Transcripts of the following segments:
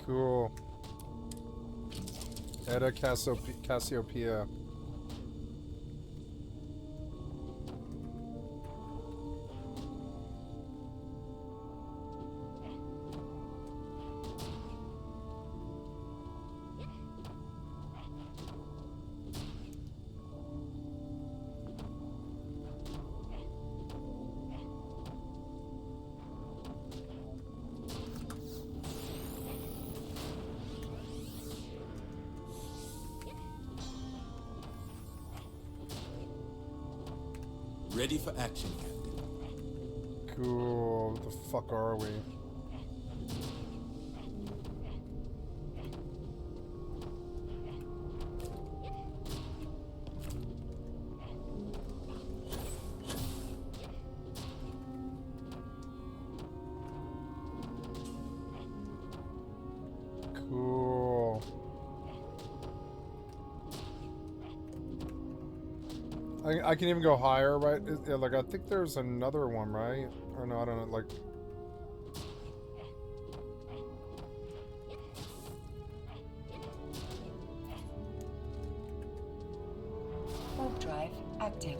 Cool. Edda Cassiopeia. Ready for action, Captain. Cool. What the fuck are we? Cool. I can even go higher, right? Yeah, like, I think there's another one, right? Or no, I don't know, like... Warp drive active.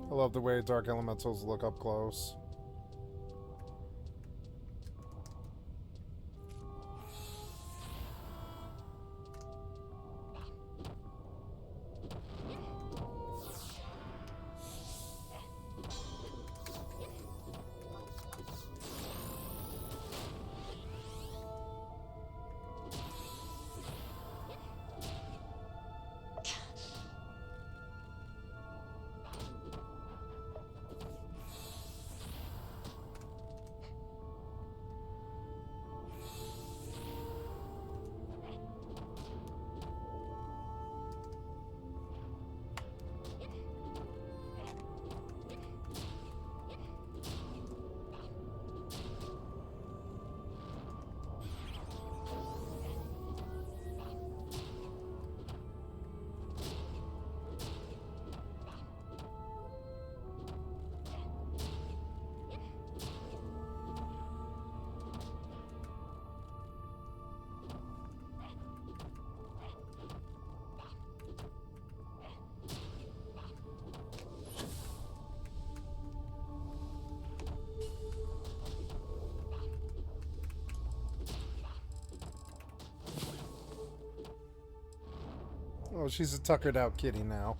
I love the way dark elementals look up close. Oh, she's a tuckered out kitty now.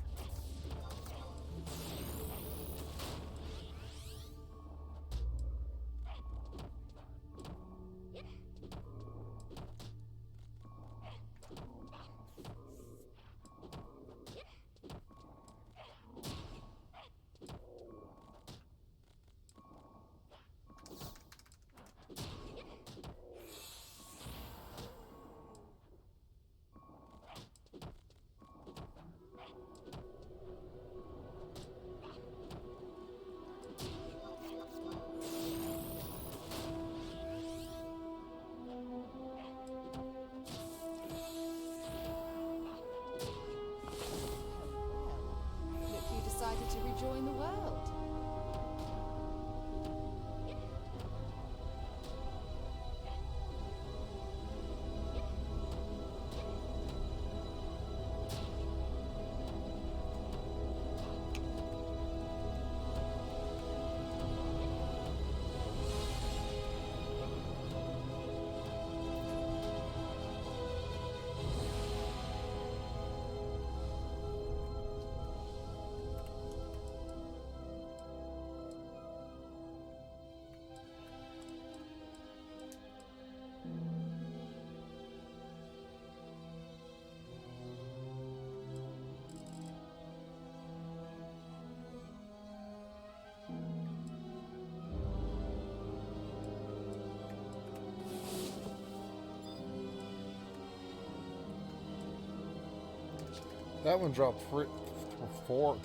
That one dropped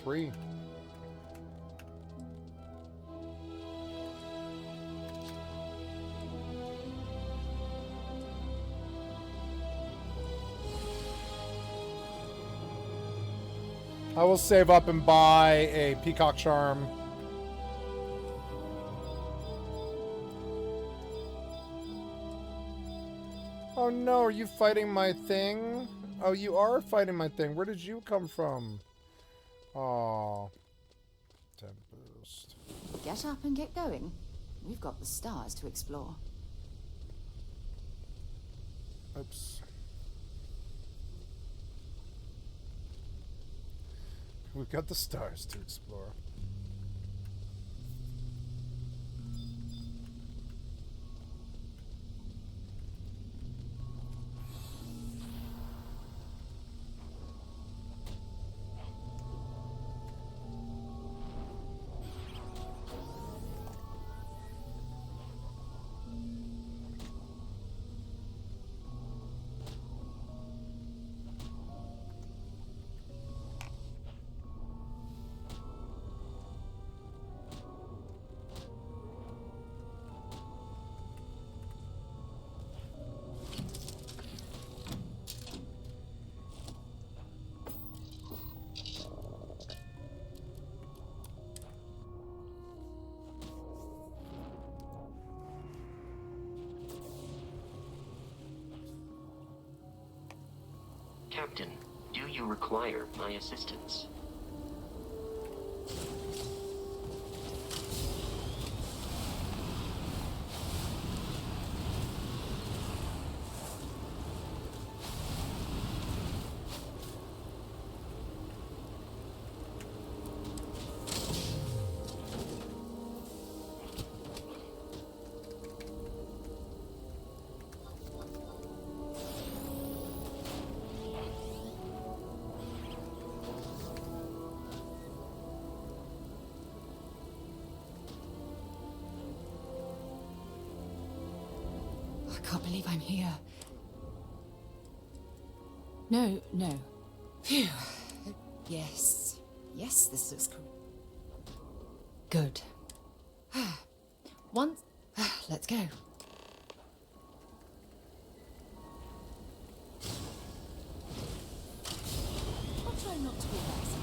three. I will save up and buy a peacock charm. Oh no, are you fighting my thing? Oh, you are fighting my thing. Where did you come from? Oh, Tempest. Get up and get going. We've got the stars to explore. Oops. We've got the stars to explore. Captain, do you require my assistance? I can't believe I'm here. No, no. Phew. Yes. Yes, this looks cool. Good. Once... Let's go. I'll try not to be embarrassing.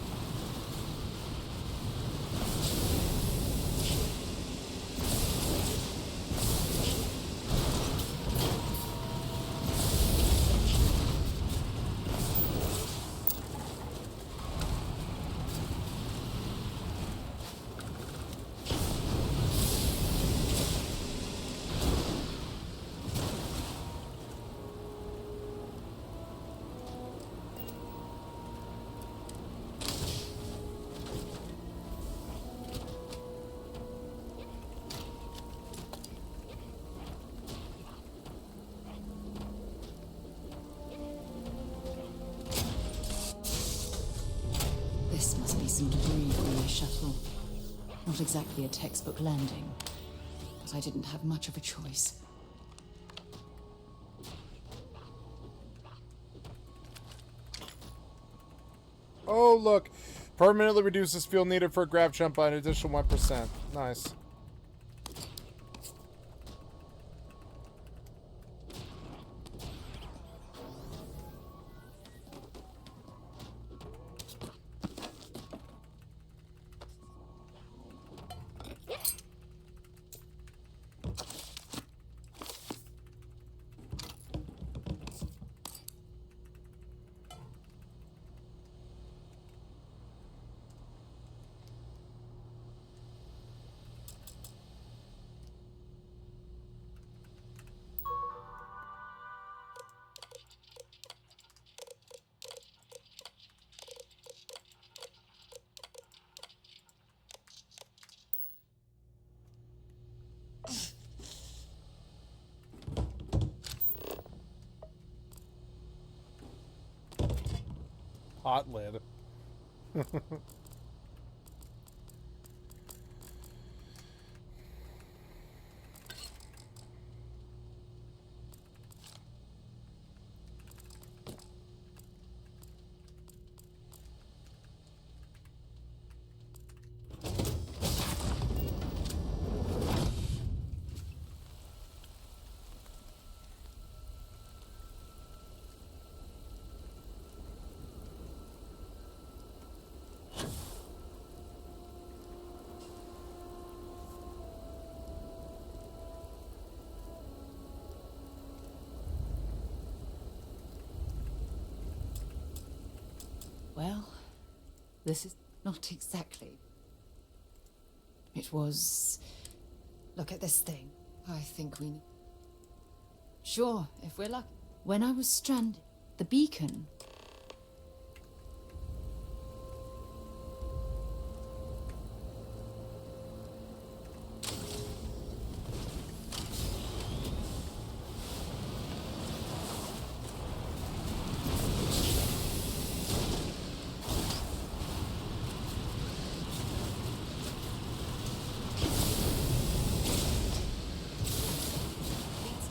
This must be some debris from my shuttle. Not exactly a textbook landing, but I didn't have much of a choice. Oh, look. Permanently reduces fuel needed for a grab jump by an additional 1%. Nice. Hot lid. Well, this is not exactly. It was... Look at this thing. I think we... Sure, if we're lucky. When I was stranded, the beacon...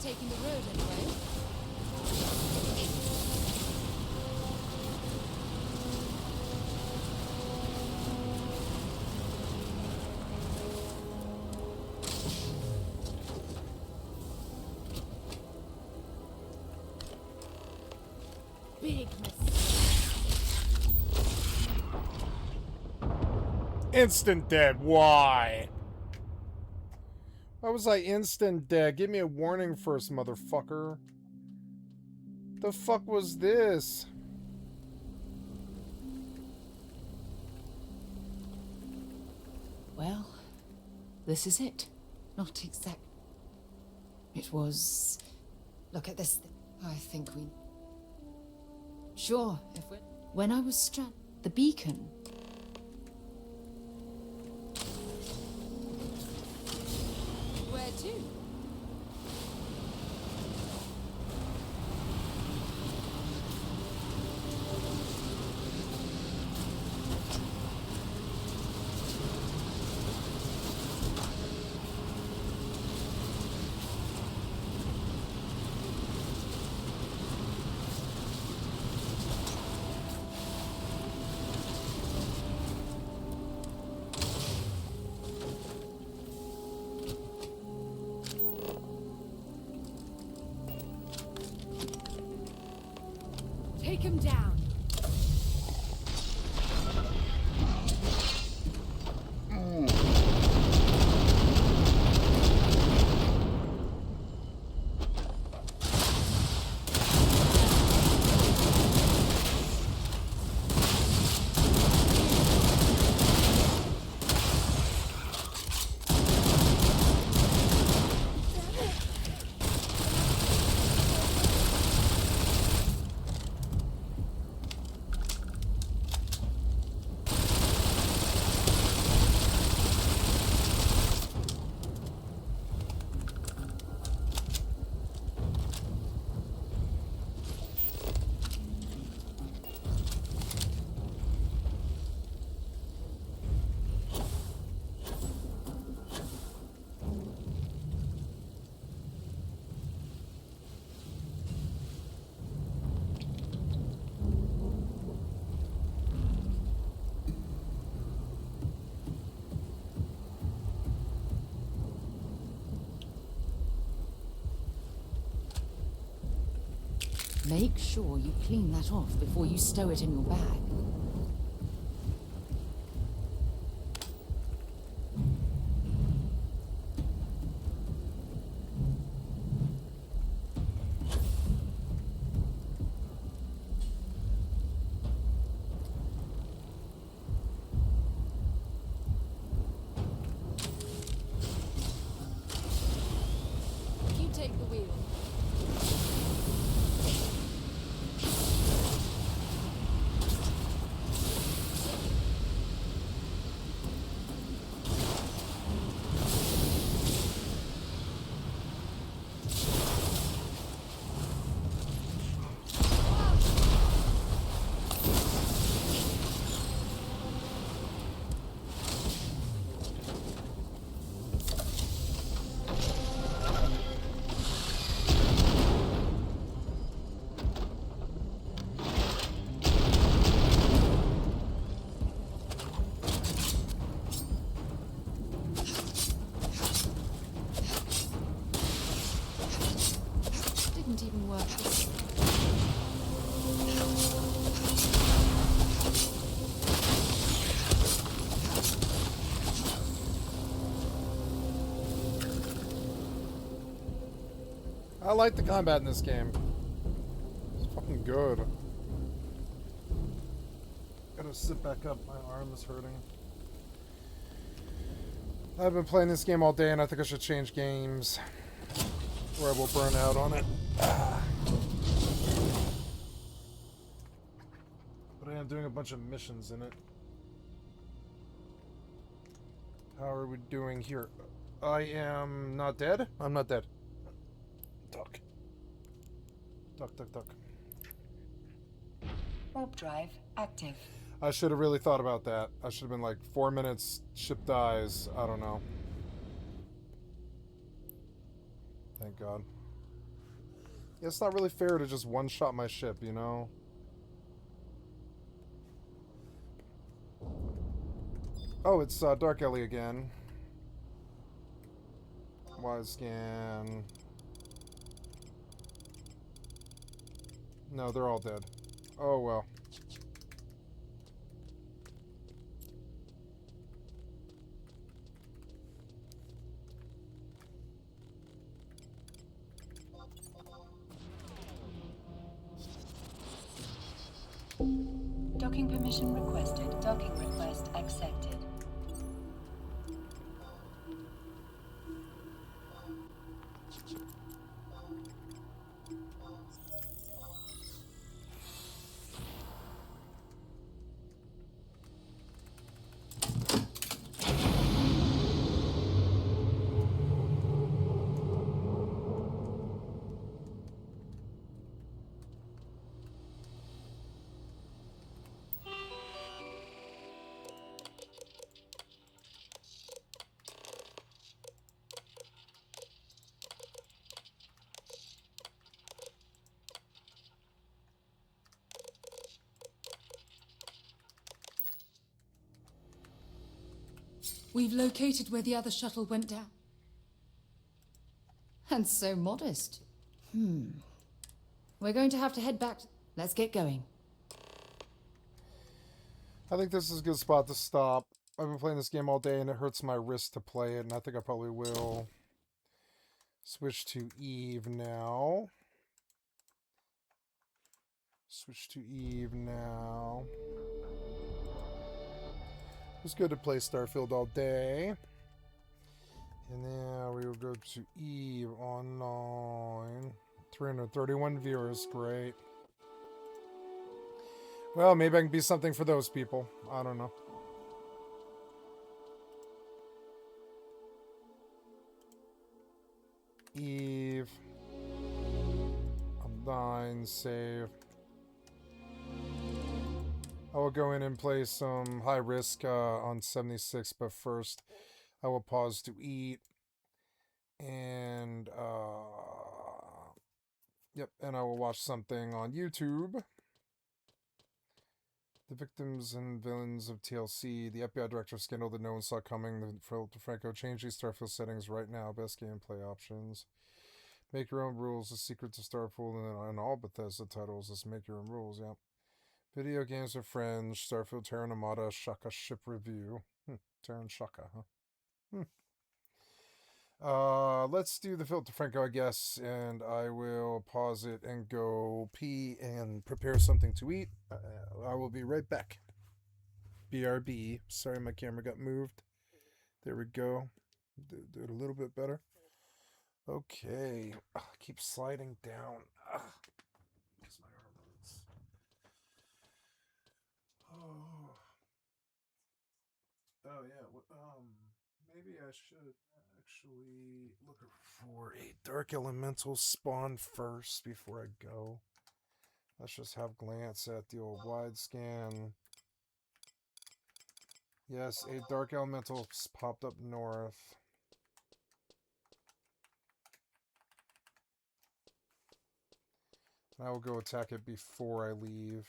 taking the road anyway. Big mistake. Instant dead. Why? Why was I instant dead? Give me a warning first, motherfucker. The fuck was this? Well, this is it. Not exact. It was... Look at this. I think we... Sure, if we're... When I was stranded, the beacon... Where to? Take him down. Make sure you clean that off before you stow it in your bag. You take the wheel. Didn't even work. I like the combat in this game. It's fucking good. gonna sit back up. My arm is hurting. I've been playing this game all day, and I think I should change games, or I will burn out on it. But I am doing a bunch of missions in it. How are we doing here? I am not dead? I'm not dead. Duck. Duck, duck, duck. Warp drive active. I should have really thought about that. I should have been like, 4 minutes, ship dies. I don't know. Thank God. It's not really fair to just one-shot my ship, you know? Oh, it's Dark Ellie again. Wide scan. No, they're all dead. Oh, well. Docking permission requested. Docking request accepted. We've located where the other shuttle went down. And so modest. We're going to have to head back. Let's get going. I think this is a good spot to stop. I've been playing this game all day and it hurts my wrist to play it, and I think I probably will switch to Eve now. Switch to Eve now. It was good to play Starfield all day. And then we will go to Eve online. 331 viewers, great. Well, maybe I can be something for those people. I don't know. Eve. Online, save. I will go in and play some high risk on 76, but first I will pause to eat. And, yep, and I will watch something on YouTube. The victims and villains of TLC, the FBI director scandal that no one saw coming, the Franco, change these Starfield settings right now, best gameplay options. Make your own rules, the secret to Starfield, and all Bethesda titles, just make your own rules, yep. Video games with friends, Starfield, Terran Armada, Shaka ship review. Terran Shaka, huh? Let's do the Filter Franco, I guess, and I will pause it and go pee and prepare something to eat. I will be right back. BRB. Sorry, my camera got moved. There we go. Do it a little bit better. Okay. Keep sliding down. Because my arm hurts. Oh yeah. Maybe I should actually look for a dark elemental spawn first before I go. Let's just have a glance at the old wide scan. Yes, a dark elemental popped up north. I will go attack it before I leave.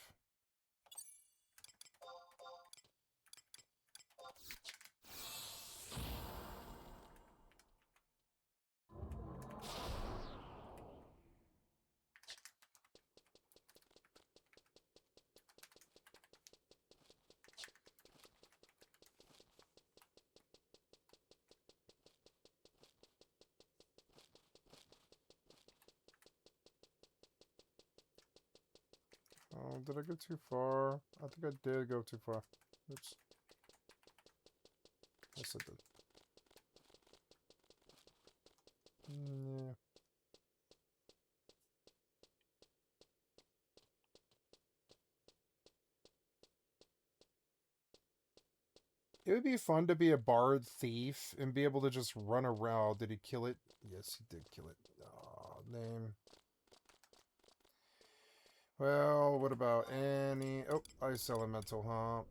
Oh, did I go too far? I think I did go too far. Oops. Yes, I did. Yeah. It would be fun to be a bard thief and be able to just run around. Did he kill it? Yes, he did kill it. Aw, name. Well, what about any... Oh, ice elemental, huh?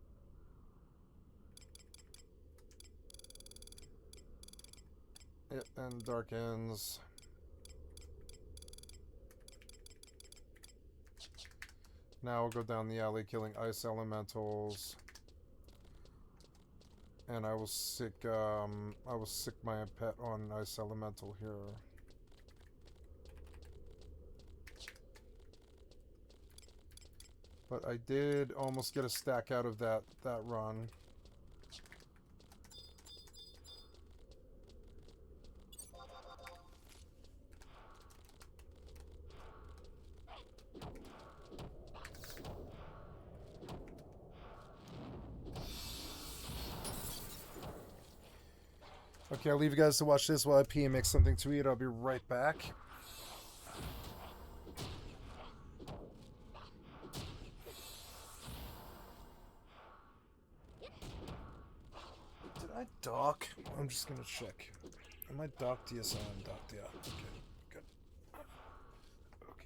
Yep, and darkens. Now we'll go down the alley killing ice elementals. And I will sick my pet on ice elemental here. But I did almost get a stack out of that run. Okay, I'll leave you guys to watch this while I pee and make something to eat. I'll be right back. Did I dock? I'm just gonna check. Am I docked? Yes, I am docked. Yeah. Okay. Good. Okay.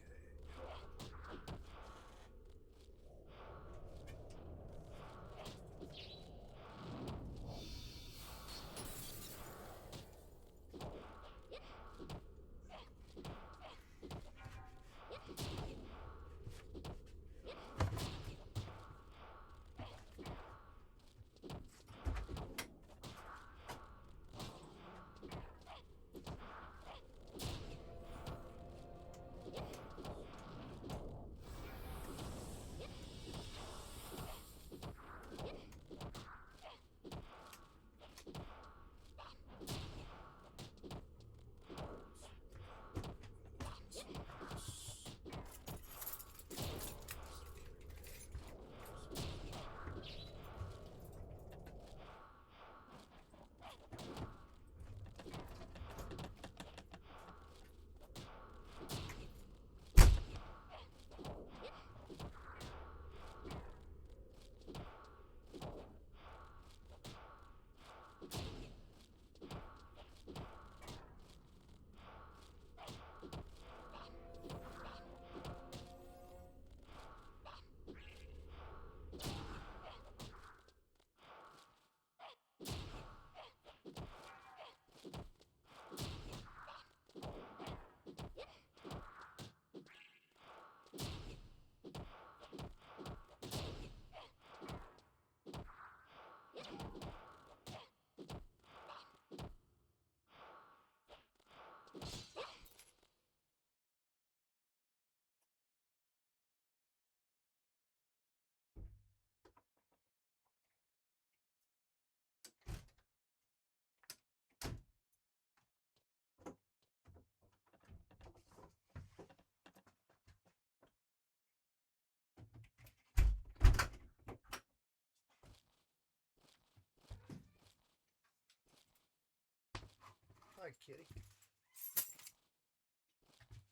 Hi, kitty.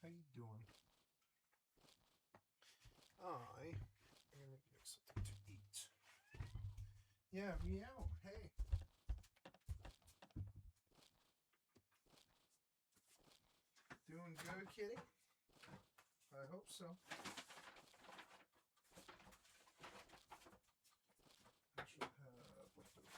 How you doing? I am gonna get something to eat. Yeah, meow. Hey. Doing good, kitty? I hope so. I should have leftovers.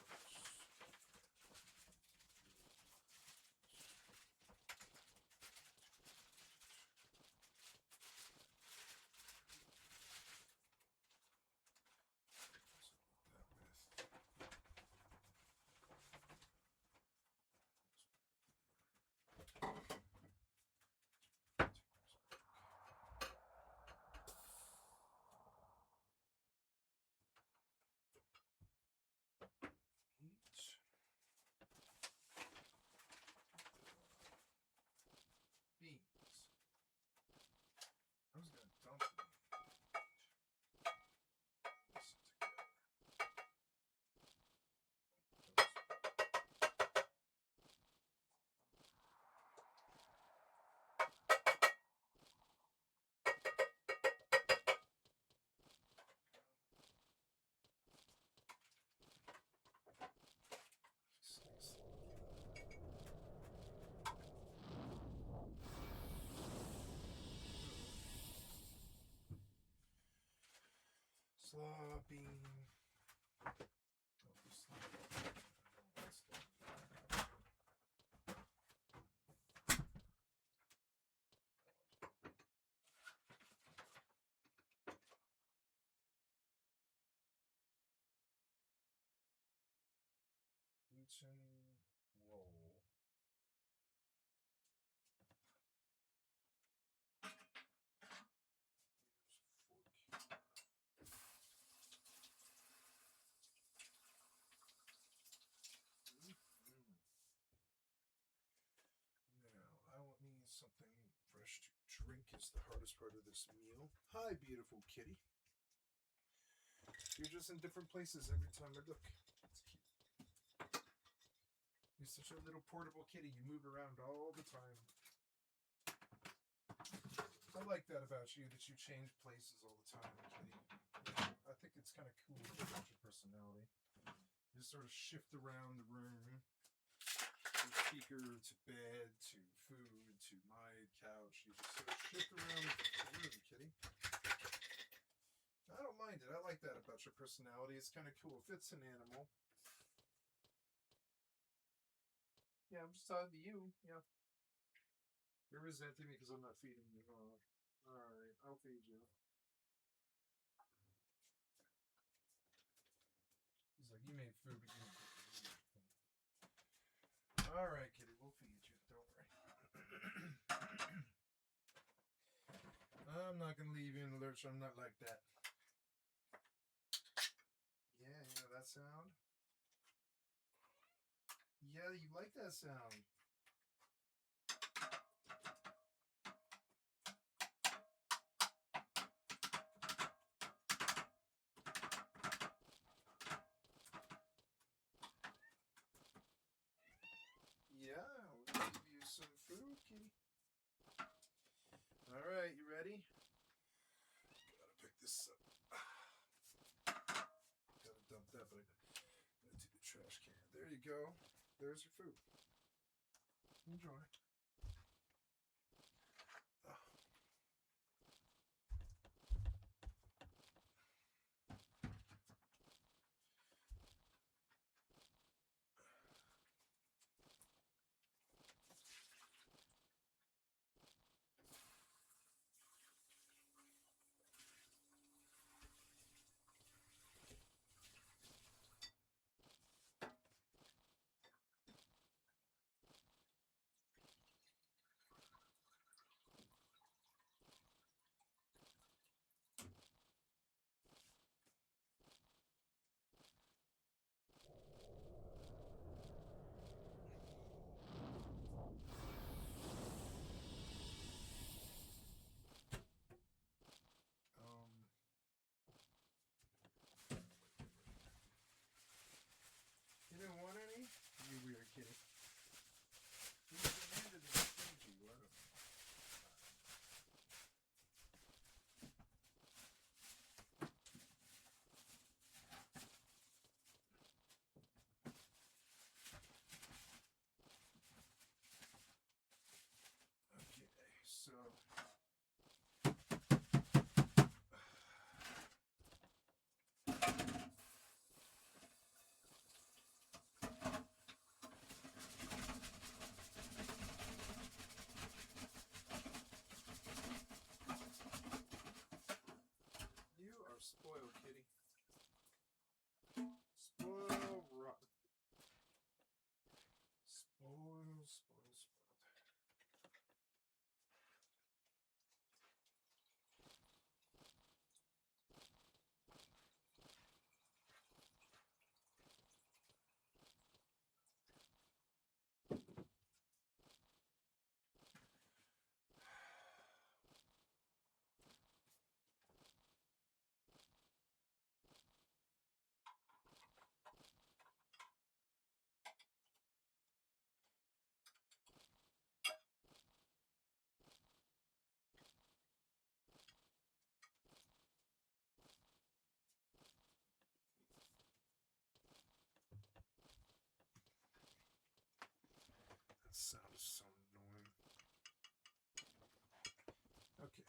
Sloppy. Gluten roll. Now, I will need something fresh to drink is the hardest part of this meal. Hi, beautiful kitty. You're just in different places every time I look. It's cute. You're such a little portable kitty. You move around all the time. I like that about you, that you change places all the time, kitty. I think it's kind of cool about your personality. You sort of shift around the room. From speaker to bed to food to my couch. You just sort of shift around the room, kitty. I don't mind it. I like that about your personality. It's kind of cool. It fits an animal. Yeah, I'm just talking to you. Yeah. You're resenting me because I'm not feeding you. Oh, alright, I'll feed you. He's like, you made food, but you didn't feed me. Alright, kitty, we'll feed you. Don't worry. I'm not going to leave you in the lurch. I'm not like that. Yeah, you know that sound? Yeah, you like that sound. Yeah, we'll give you some food, kitty. Alright, you ready? Gotta pick this up. Gotta dump that, but I'm gonna do the trash can. There you go. There's your food. Enjoy. Oh. You didn't want any? You weird kitty. You demanded that I feed you. I don't know. Okay, so you are spoiled, kitty. Spoiled rotten. Spoiled, spoiled, spoiled. That sound is so annoying. Okay.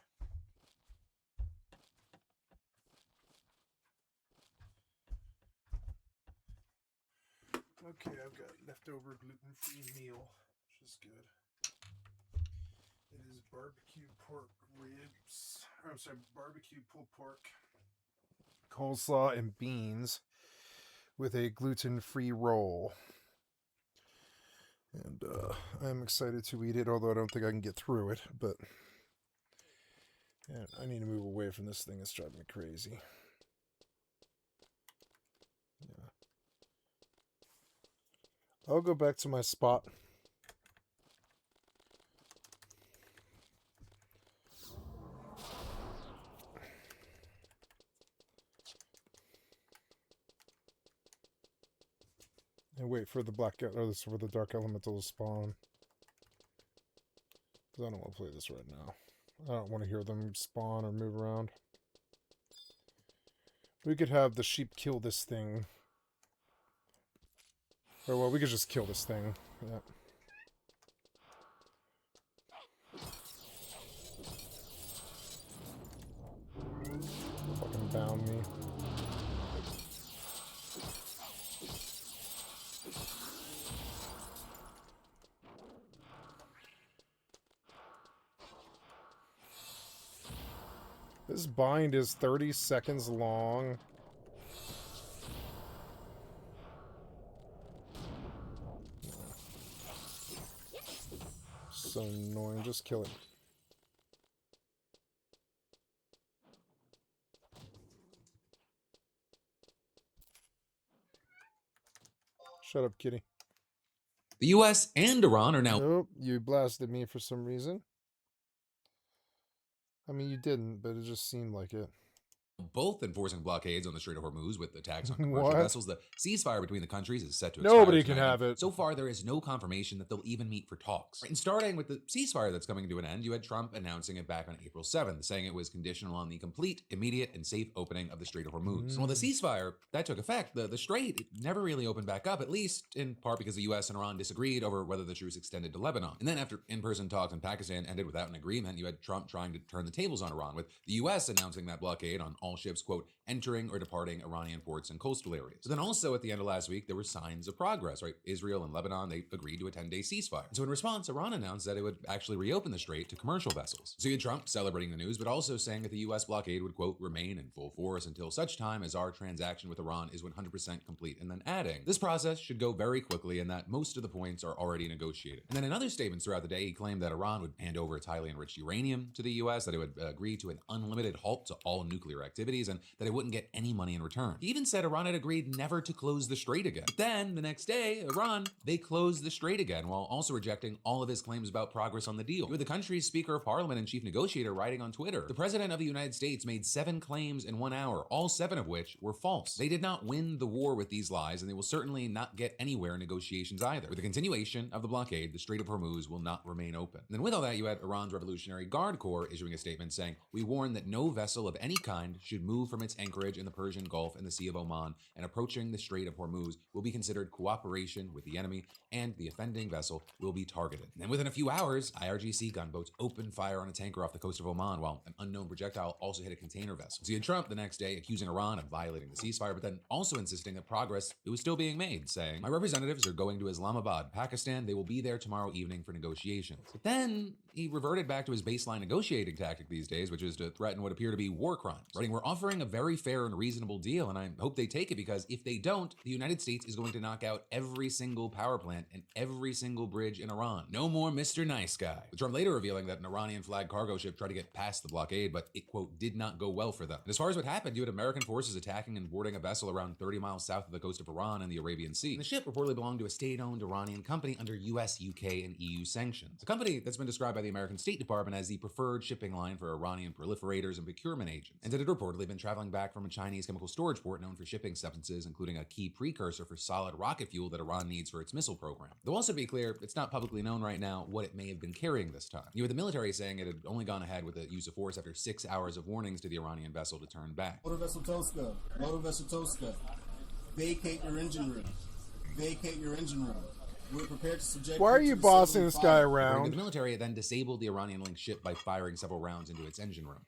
Okay, I've got leftover gluten-free meal, which is good. It is barbecue pork ribs. I'm sorry, barbecue pulled pork, coleslaw, and beans with a gluten-free roll. And I'm excited to eat it, although I don't think I can get through it. But yeah, I need to move away from this thing. It's driving me crazy. Yeah. I'll go back to my spot. And wait for the for the dark elemental to spawn. Because I don't want to play this right now. I don't want to hear them spawn or move around. We could have the sheep kill this thing. Or well, we could just kill this thing. Yeah. Fucking bound me. This bind is 30 seconds long. So annoying. Just kill it. Shut up, kitty. The U.S. and Iran are now... Nope, you blasted me for some reason. I mean, you didn't, but it just seemed like it. both enforcing blockades on the Strait of Hormuz with attacks on commercial vessels. The ceasefire between the countries is set to expire Nobody can tonight. have it. So far, there is no confirmation that they'll even meet for talks. And starting with the ceasefire that's coming to an end, you had Trump announcing it back on April 7th, saying it was conditional on the complete, immediate, and safe opening of the Strait of Hormuz. And while the ceasefire, that took effect, the Strait never really opened back up, at least in part because the U.S. and Iran disagreed over whether the truce extended to Lebanon. And then after in-person talks in Pakistan ended without an agreement, you had Trump trying to turn the tables on Iran, with the U.S. announcing that blockade on all ships, quote, entering or departing Iranian ports and coastal areas. But then also at the end of last week, there were signs of progress, right? Israel and Lebanon, they agreed to a 10-day ceasefire. So in response, Iran announced that it would actually reopen the strait to commercial vessels. So you had Trump celebrating the news, but also saying that the U.S. blockade would, quote, remain in full force until such time as our transaction with Iran is 100% complete. And then adding, this process should go very quickly and that most of the points are already negotiated. And then in other statements throughout the day, he claimed that Iran would hand over its highly enriched uranium to the U.S., that it would agree to an unlimited halt to all nuclear activities, and that it wouldn't get any money in return. He even said Iran had agreed never to close the strait again. But then, the next day, Iran, they closed the strait again, while also rejecting all of his claims about progress on the deal. With the country's Speaker of Parliament and Chief Negotiator writing on Twitter, the President of the United States made 7 claims in 1 hour, all 7 of which were false. They did not win the war with these lies, and they will certainly not get anywhere in negotiations either. With the continuation of the blockade, the Strait of Hormuz will not remain open. And then with all that, you had Iran's Revolutionary Guard Corps issuing a statement saying, we warn that no vessel of any kind should move from its anchorage in the Persian Gulf and the Sea of Oman, and approaching the Strait of Hormuz will be considered cooperation with the enemy, and the offending vessel will be targeted. And then within a few hours, IRGC gunboats opened fire on a tanker off the coast of Oman, while an unknown projectile also hit a container vessel. So you had Trump the next day accusing Iran of violating the ceasefire, but then also insisting that progress it was still being made, saying, my representatives are going to Islamabad, Pakistan. They will be there tomorrow evening for negotiations. But then he reverted back to his baseline negotiating tactic these days, which is to threaten what appear to be war crimes. Writing, we're offering a very fair and reasonable deal, and I hope they take it, because if they don't, the United States is going to knock out every single power plant and every single bridge in Iran. No more Mr. Nice Guy. With Trump later revealing that an Iranian flag cargo ship tried to get past the blockade, but it, quote, did not go well for them. And as far as what happened, you had American forces attacking and boarding a vessel around 30 miles south of the coast of Iran in the Arabian Sea. And the ship reportedly belonged to a state-owned Iranian company under US, UK, and EU sanctions. A company that's been described by the American State Department as the preferred shipping line for Iranian proliferators and procurement agents. And it had reportedly been traveling back from a Chinese chemical storage port known for shipping substances, including a key precursor for solid rocket fuel that Iran needs for its missile program. Though also to be clear, it's not publicly known right now what it may have been carrying this time. You had the military saying it had only gone ahead with the use of force after 6 hours of warnings to the Iranian vessel to turn back. Motor vessel Tosca, motor vessel Tosca, vacate your engine room. Vacate your engine room. We're prepared to subject. Why are you bossing this guy around? The military then disabled the Iranian-linked ship by firing several rounds into its engine room.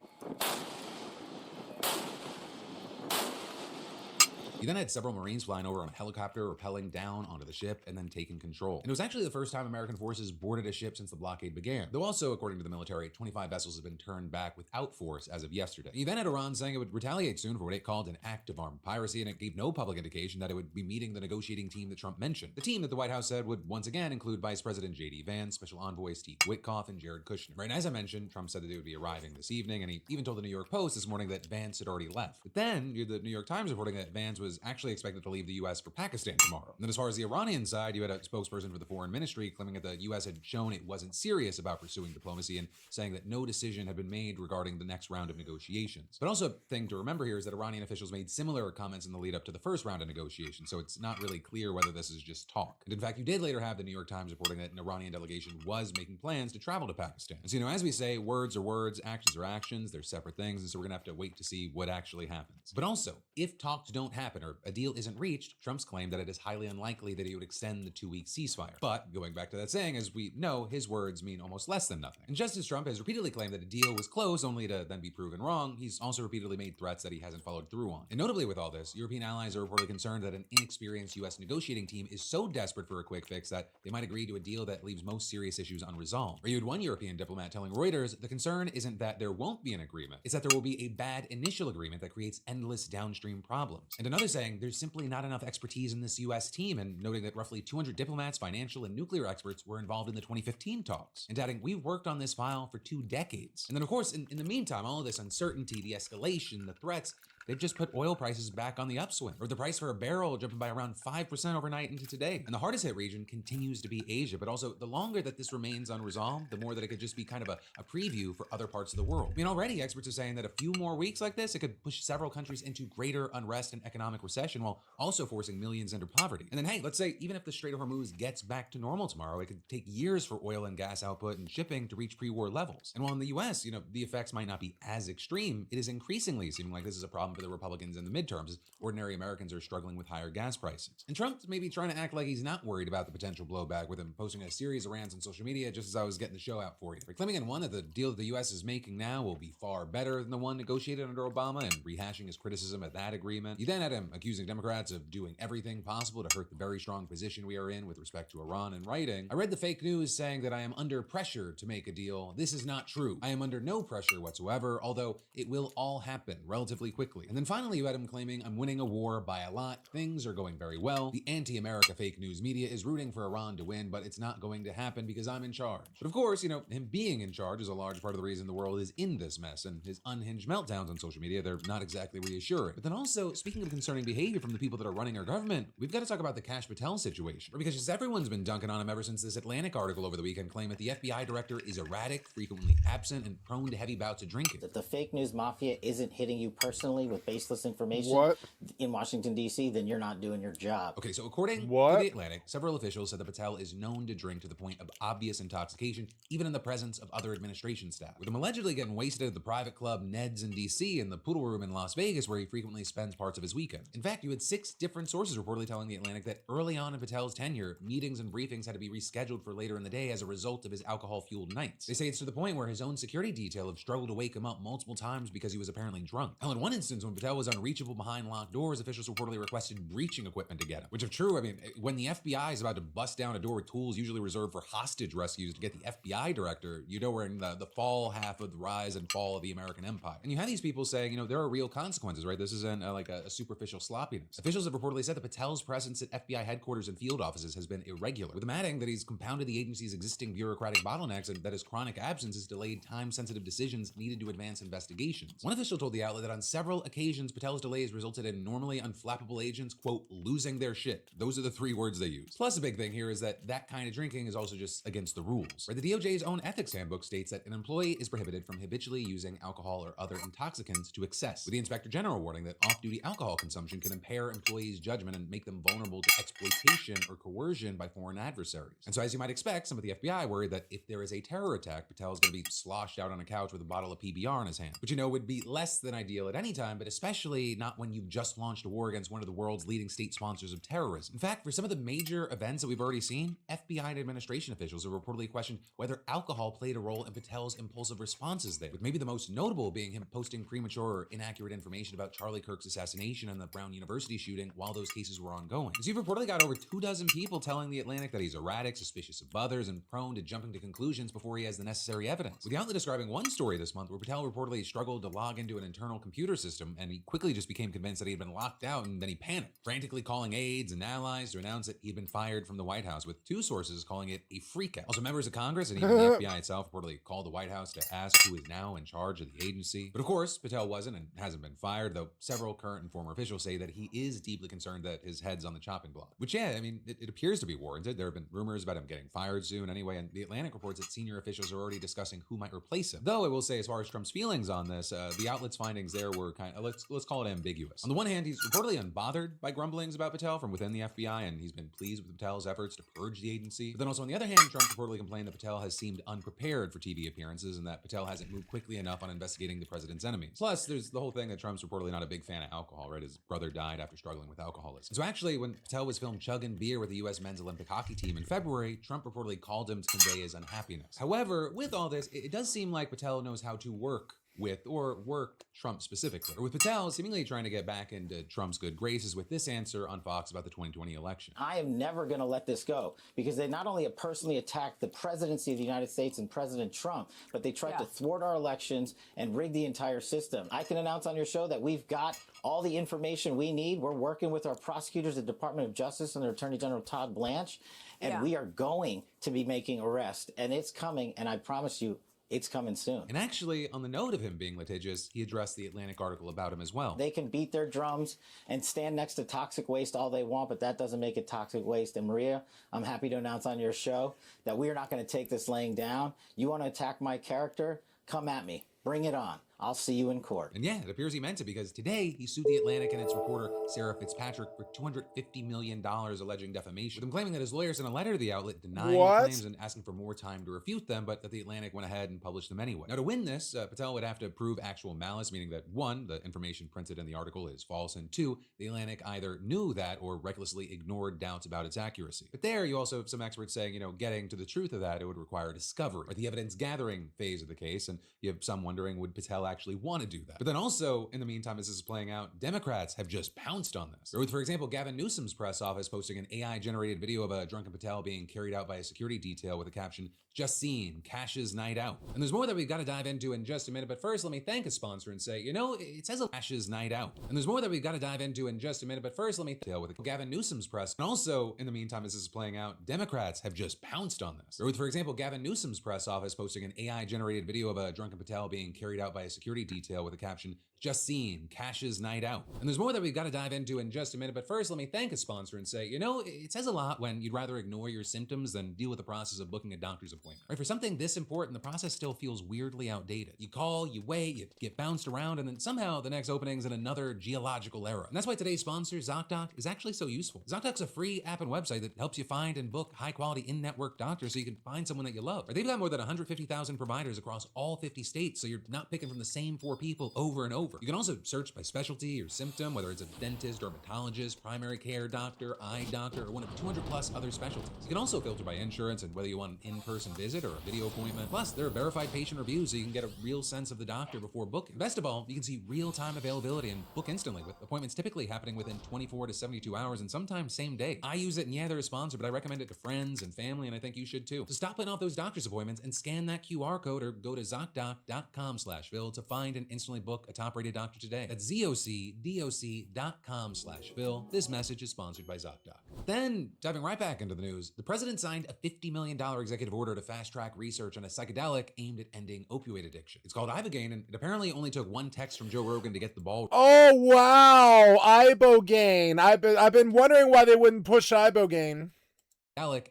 He then had several Marines flying over on a helicopter, rappelling down onto the ship, and then taking control. And it was actually the first time American forces boarded a ship since the blockade began. Though also, according to the military, 25 vessels have been turned back without force as of yesterday. He then had Iran saying it would retaliate soon for what it called an act of armed piracy, and it gave no public indication that it would be meeting the negotiating team that Trump mentioned. The team that the White House said would once again include Vice President J.D. Vance, Special Envoy Steve Witkoff, and Jared Kushner. Right, and as I mentioned, Trump said that they would be arriving this evening, and he even told the New York Post this morning that Vance had already left. But then, you had the New York Times reporting that Vance was actually expected to leave the U.S. for Pakistan tomorrow. And then as far as the Iranian side, you had a spokesperson for the foreign ministry claiming that the U.S. had shown it wasn't serious about pursuing diplomacy and saying that no decision had been made regarding the next round of negotiations. But also a thing to remember here is that Iranian officials made similar comments in the lead up to the first round of negotiations, so it's not really clear whether this is just talk. And in fact, you did later have the New York Times reporting that an Iranian delegation was making plans to travel to Pakistan. And so, as we say, words are words, actions are actions, they're separate things, and so we're gonna have to wait to see what actually happens. But also, if talks don't happen or a deal isn't reached, Trump's claimed that it is highly unlikely that he would extend the 2-week ceasefire. But going back to that saying, as we know, his words mean almost less than nothing. And just as Trump has repeatedly claimed that a deal was close only to then be proven wrong, he's also repeatedly made threats that he hasn't followed through on. And notably with all this, European allies are reportedly concerned that an inexperienced U.S. negotiating team is so desperate for a quick fix that they might agree to a deal that leaves most serious issues unresolved. Or you had one European diplomat telling Reuters, the concern isn't that there won't be an agreement, it's that there will be a bad initial agreement that creates endless downstream problems. And another saying, there's simply not enough expertise in this U.S. team, and noting that roughly 200 diplomats, financial, and nuclear experts were involved in the 2015 talks. And adding, we've worked on this file for 2 decades. And then of course, in the meantime, all of this uncertainty, the escalation, the threats, they've just put oil prices back on the upswing, or the price for a barrel jumping by around 5% overnight into today. And the hardest hit region continues to be Asia, but also the longer that this remains unresolved, the more that it could just be kind of a preview for other parts of the world. I mean, already experts are saying that a few more weeks like this, it could push several countries into greater unrest and economic recession while also forcing millions into poverty. And then hey, let's say even if the Strait of Hormuz gets back to normal tomorrow, it could take years for oil and gas output and shipping to reach pre-war levels. And while in the US, the effects might not be as extreme, it is increasingly seeming like this is a problem for the Republicans in the midterms, as ordinary Americans are struggling with higher gas prices. And Trump's maybe trying to act like he's not worried about the potential blowback, with him posting a series of rants on social media just as I was getting the show out for you. Claiming in one that the deal that the US is making now will be far better than the one negotiated under Obama, and rehashing his criticism of that agreement. You then had him accusing Democrats of doing everything possible to hurt the very strong position we are in with respect to Iran, and writing, I read the fake news saying that I am under pressure to make a deal. This is not true. I am under no pressure whatsoever, although it will all happen relatively quickly. And then finally you had him claiming, I'm winning a war by a lot. Things are going very well. The anti-America fake news media is rooting for Iran to win, but it's not going to happen because I'm in charge. But of course, him being in charge is a large part of the reason the world is in this mess, and his unhinged meltdowns on social media, they're not exactly reassuring. But then also, speaking of concerning behavior from the people that are running our government, we've got to talk about the Kash Patel situation. Because just everyone's been dunking on him ever since this Atlantic article over the weekend claimed that the FBI director is erratic, frequently absent, and prone to heavy bouts of drinking. That the fake news mafia isn't hitting you personally with baseless information in Washington, D.C., then you're not doing your job. Okay, so according to The Atlantic, several officials said that Patel is known to drink to the point of obvious intoxication, even in the presence of other administration staff, with him allegedly getting wasted at the private club Ned's in D.C. and the Poodle Room in Las Vegas, where he frequently spends parts of his weekend. In fact, you had 6 different sources reportedly telling The Atlantic that early on in Patel's tenure, meetings and briefings had to be rescheduled for later in the day as a result of his alcohol-fueled nights. They say it's to the point where his own security detail have struggled to wake him up multiple times because he was apparently drunk. Hell, in one instance, when Patel was unreachable behind locked doors, officials reportedly requested breaching equipment to get him. Which, if true, I mean, when the FBI is about to bust down a door with tools usually reserved for hostage rescues to get the FBI director, we're in the fall half of the rise and fall of the American empire. And you have these people saying, there are real consequences, right? This isn't like a superficial sloppiness. Officials have reportedly said that Patel's presence at FBI headquarters and field offices has been irregular, with him adding that he's compounded the agency's existing bureaucratic bottlenecks and that his chronic absence has delayed time-sensitive decisions needed to advance investigations. One official told the outlet that on several occasions, Patel's delays resulted in normally unflappable agents, quote, losing their shit. Those are the 3 words they use. Plus, a big thing here is that kind of drinking is also just against the rules. Right? The DOJ's own ethics handbook states that an employee is prohibited from habitually using alcohol or other intoxicants to excess, with the Inspector General warning that off-duty alcohol consumption can impair employees' judgment and make them vulnerable to exploitation or coercion by foreign adversaries. And so, as you might expect, some of the FBI worry that if there is a terror attack, Patel is going to be sloshed out on a couch with a bottle of PBR in his hand, which would be less than ideal at any time, but especially not when you've just launched a war against one of the world's leading state sponsors of terrorism. In fact, for some of the major events that we've already seen, FBI and administration officials have reportedly questioned whether alcohol played a role in Patel's impulsive responses there, with maybe the most notable being him posting premature or inaccurate information about Charlie Kirk's assassination and the Brown University shooting while those cases were ongoing. So you've reportedly got over 24 people telling The Atlantic that he's erratic, suspicious of others, and prone to jumping to conclusions before he has the necessary evidence. With the outlet describing one story this month where Patel reportedly struggled to log into an internal computer system, and he quickly just became convinced that he had been locked out, and then he panicked, frantically calling aides and allies to announce that he'd been fired from the White House, with two sources calling it a freakout. Also, members of Congress and even the FBI itself reportedly called the White House to ask who is now in charge of the agency. But of course, Patel wasn't and hasn't been fired, though several current and former officials say that he is deeply concerned that his head's on the chopping block. Which, yeah, I mean, it appears to be warranted. There have been rumors about him getting fired soon anyway, and The Atlantic reports that senior officials are already discussing who might replace him. Though I will say, as far as Trump's feelings on this, the outlet's findings there were kind of, let's call it ambiguous. On the one hand, he's reportedly unbothered by grumblings about Patel from within the FBI, and he's been pleased with Patel's efforts to purge the agency. But then also on the other hand, Trump reportedly complained that Patel has seemed unprepared for TV appearances and that Patel hasn't moved quickly enough on investigating the president's enemies. Plus, there's the whole thing that Trump's reportedly not a big fan of alcohol, right? His brother died after struggling with alcoholism. So actually, when Patel was filmed chugging beer with the U.S. men's Olympic hockey team in February, Trump reportedly called him to convey his unhappiness. However, with all this, it does seem like Patel knows how to work with or work Trump specifically. Or with Patel seemingly trying to get back into Trump's good graces with this answer on Fox about the 2020 election. I am never going to let this go because they not only have personally attacked the presidency of the United States and President Trump, but they tried to thwart our elections and rig the entire system. I can announce on your show that we've got all the information we need. We're working with our prosecutors at the Department of Justice and their Attorney General Todd Blanche, and we are going to be making arrests, and it's coming, and I promise you, it's coming soon. And actually, on the note of him being litigious, he addressed the Atlantic article about him as well. They can beat their drums and stand next to toxic waste all they want, but that doesn't make it toxic waste. And Maria, I'm happy to announce on your show that we are not going to take this laying down. You want to attack my character? Come at me. Bring it on. I'll see you in court. And yeah, it appears he meant it because today he sued The Atlantic and its reporter Sarah Fitzpatrick for $250 million alleging defamation, with him claiming that his lawyer sent a letter to the outlet denying the claims and asking for more time to refute them, but that The Atlantic went ahead and published them anyway. Now, to win this, Patel would have to prove actual malice, meaning that one, the information printed in the article is false, and two, The Atlantic either knew that or recklessly ignored doubts about its accuracy. But there, you also have some experts saying, getting to the truth of that, it would require discovery, or the evidence gathering phase of the case, and you have some wondering, would Patel actually want to do that? But then also, in the meantime, as this is playing out, Democrats have just pounced on this. Or with, for example, Gavin Newsom's press office posting an AI-generated video of a drunken Patel being carried out by a security detail with a caption, "Just seen, Cash's night out." And there's more that we've got to dive into in just a minute, but first let me thank a sponsor and say, it says a Cash's night out. And there's more that we've got to dive into in just a minute, but first let me tell with Gavin Newsom's press. And also, in the meantime, as this is playing out, Democrats have just pounced on this. Or with, for example, Gavin Newsom's press office posting an AI-generated video of a drunken Patel being carried out by a security detail with a caption, "Just seen, Cash's night out." And there's more that we've got to dive into in just a minute, but first let me thank a sponsor and say, it says a lot when you'd rather ignore your symptoms than deal with the process of booking a doctor's appointment. Right? For something this important, the process still feels weirdly outdated. You call, you wait, you get bounced around, and then somehow the next opening's in another geological era. And that's why today's sponsor, ZocDoc, is actually so useful. ZocDoc's a free app and website that helps you find and book high-quality in-network doctors so you can find someone that you love. Right? They've got more than 150,000 providers across all 50 states, so you're not picking from the same 4 people over and over. You can also search by specialty or symptom, whether it's a dentist, dermatologist, primary care doctor, eye doctor, or one of 200 plus other specialties. You can also filter by insurance and whether you want an in-person visit or a video appointment. Plus, there are verified patient reviews so you can get a real sense of the doctor before booking. Best of all, you can see real-time availability and book instantly, with appointments typically happening within 24 to 72 hours and sometimes same day. I use it, and yeah, they're a sponsor, but I recommend it to friends and family, and I think you should too. So stop putting off those doctor's appointments and scan that QR code or go to ZocDoc.com/Phil to find and instantly book a top-rated doctor today. That's ZocDoc.com/Phil. This message is sponsored by ZocDoc. Then, diving right back into the news, the president signed a $50 million executive order to fast-track research on a psychedelic aimed at ending opioid addiction. It's called Ibogaine, and it apparently only took one text from Joe Rogan to get the ball. Oh, wow. Ibogaine. I've been wondering why they wouldn't push Ibogaine.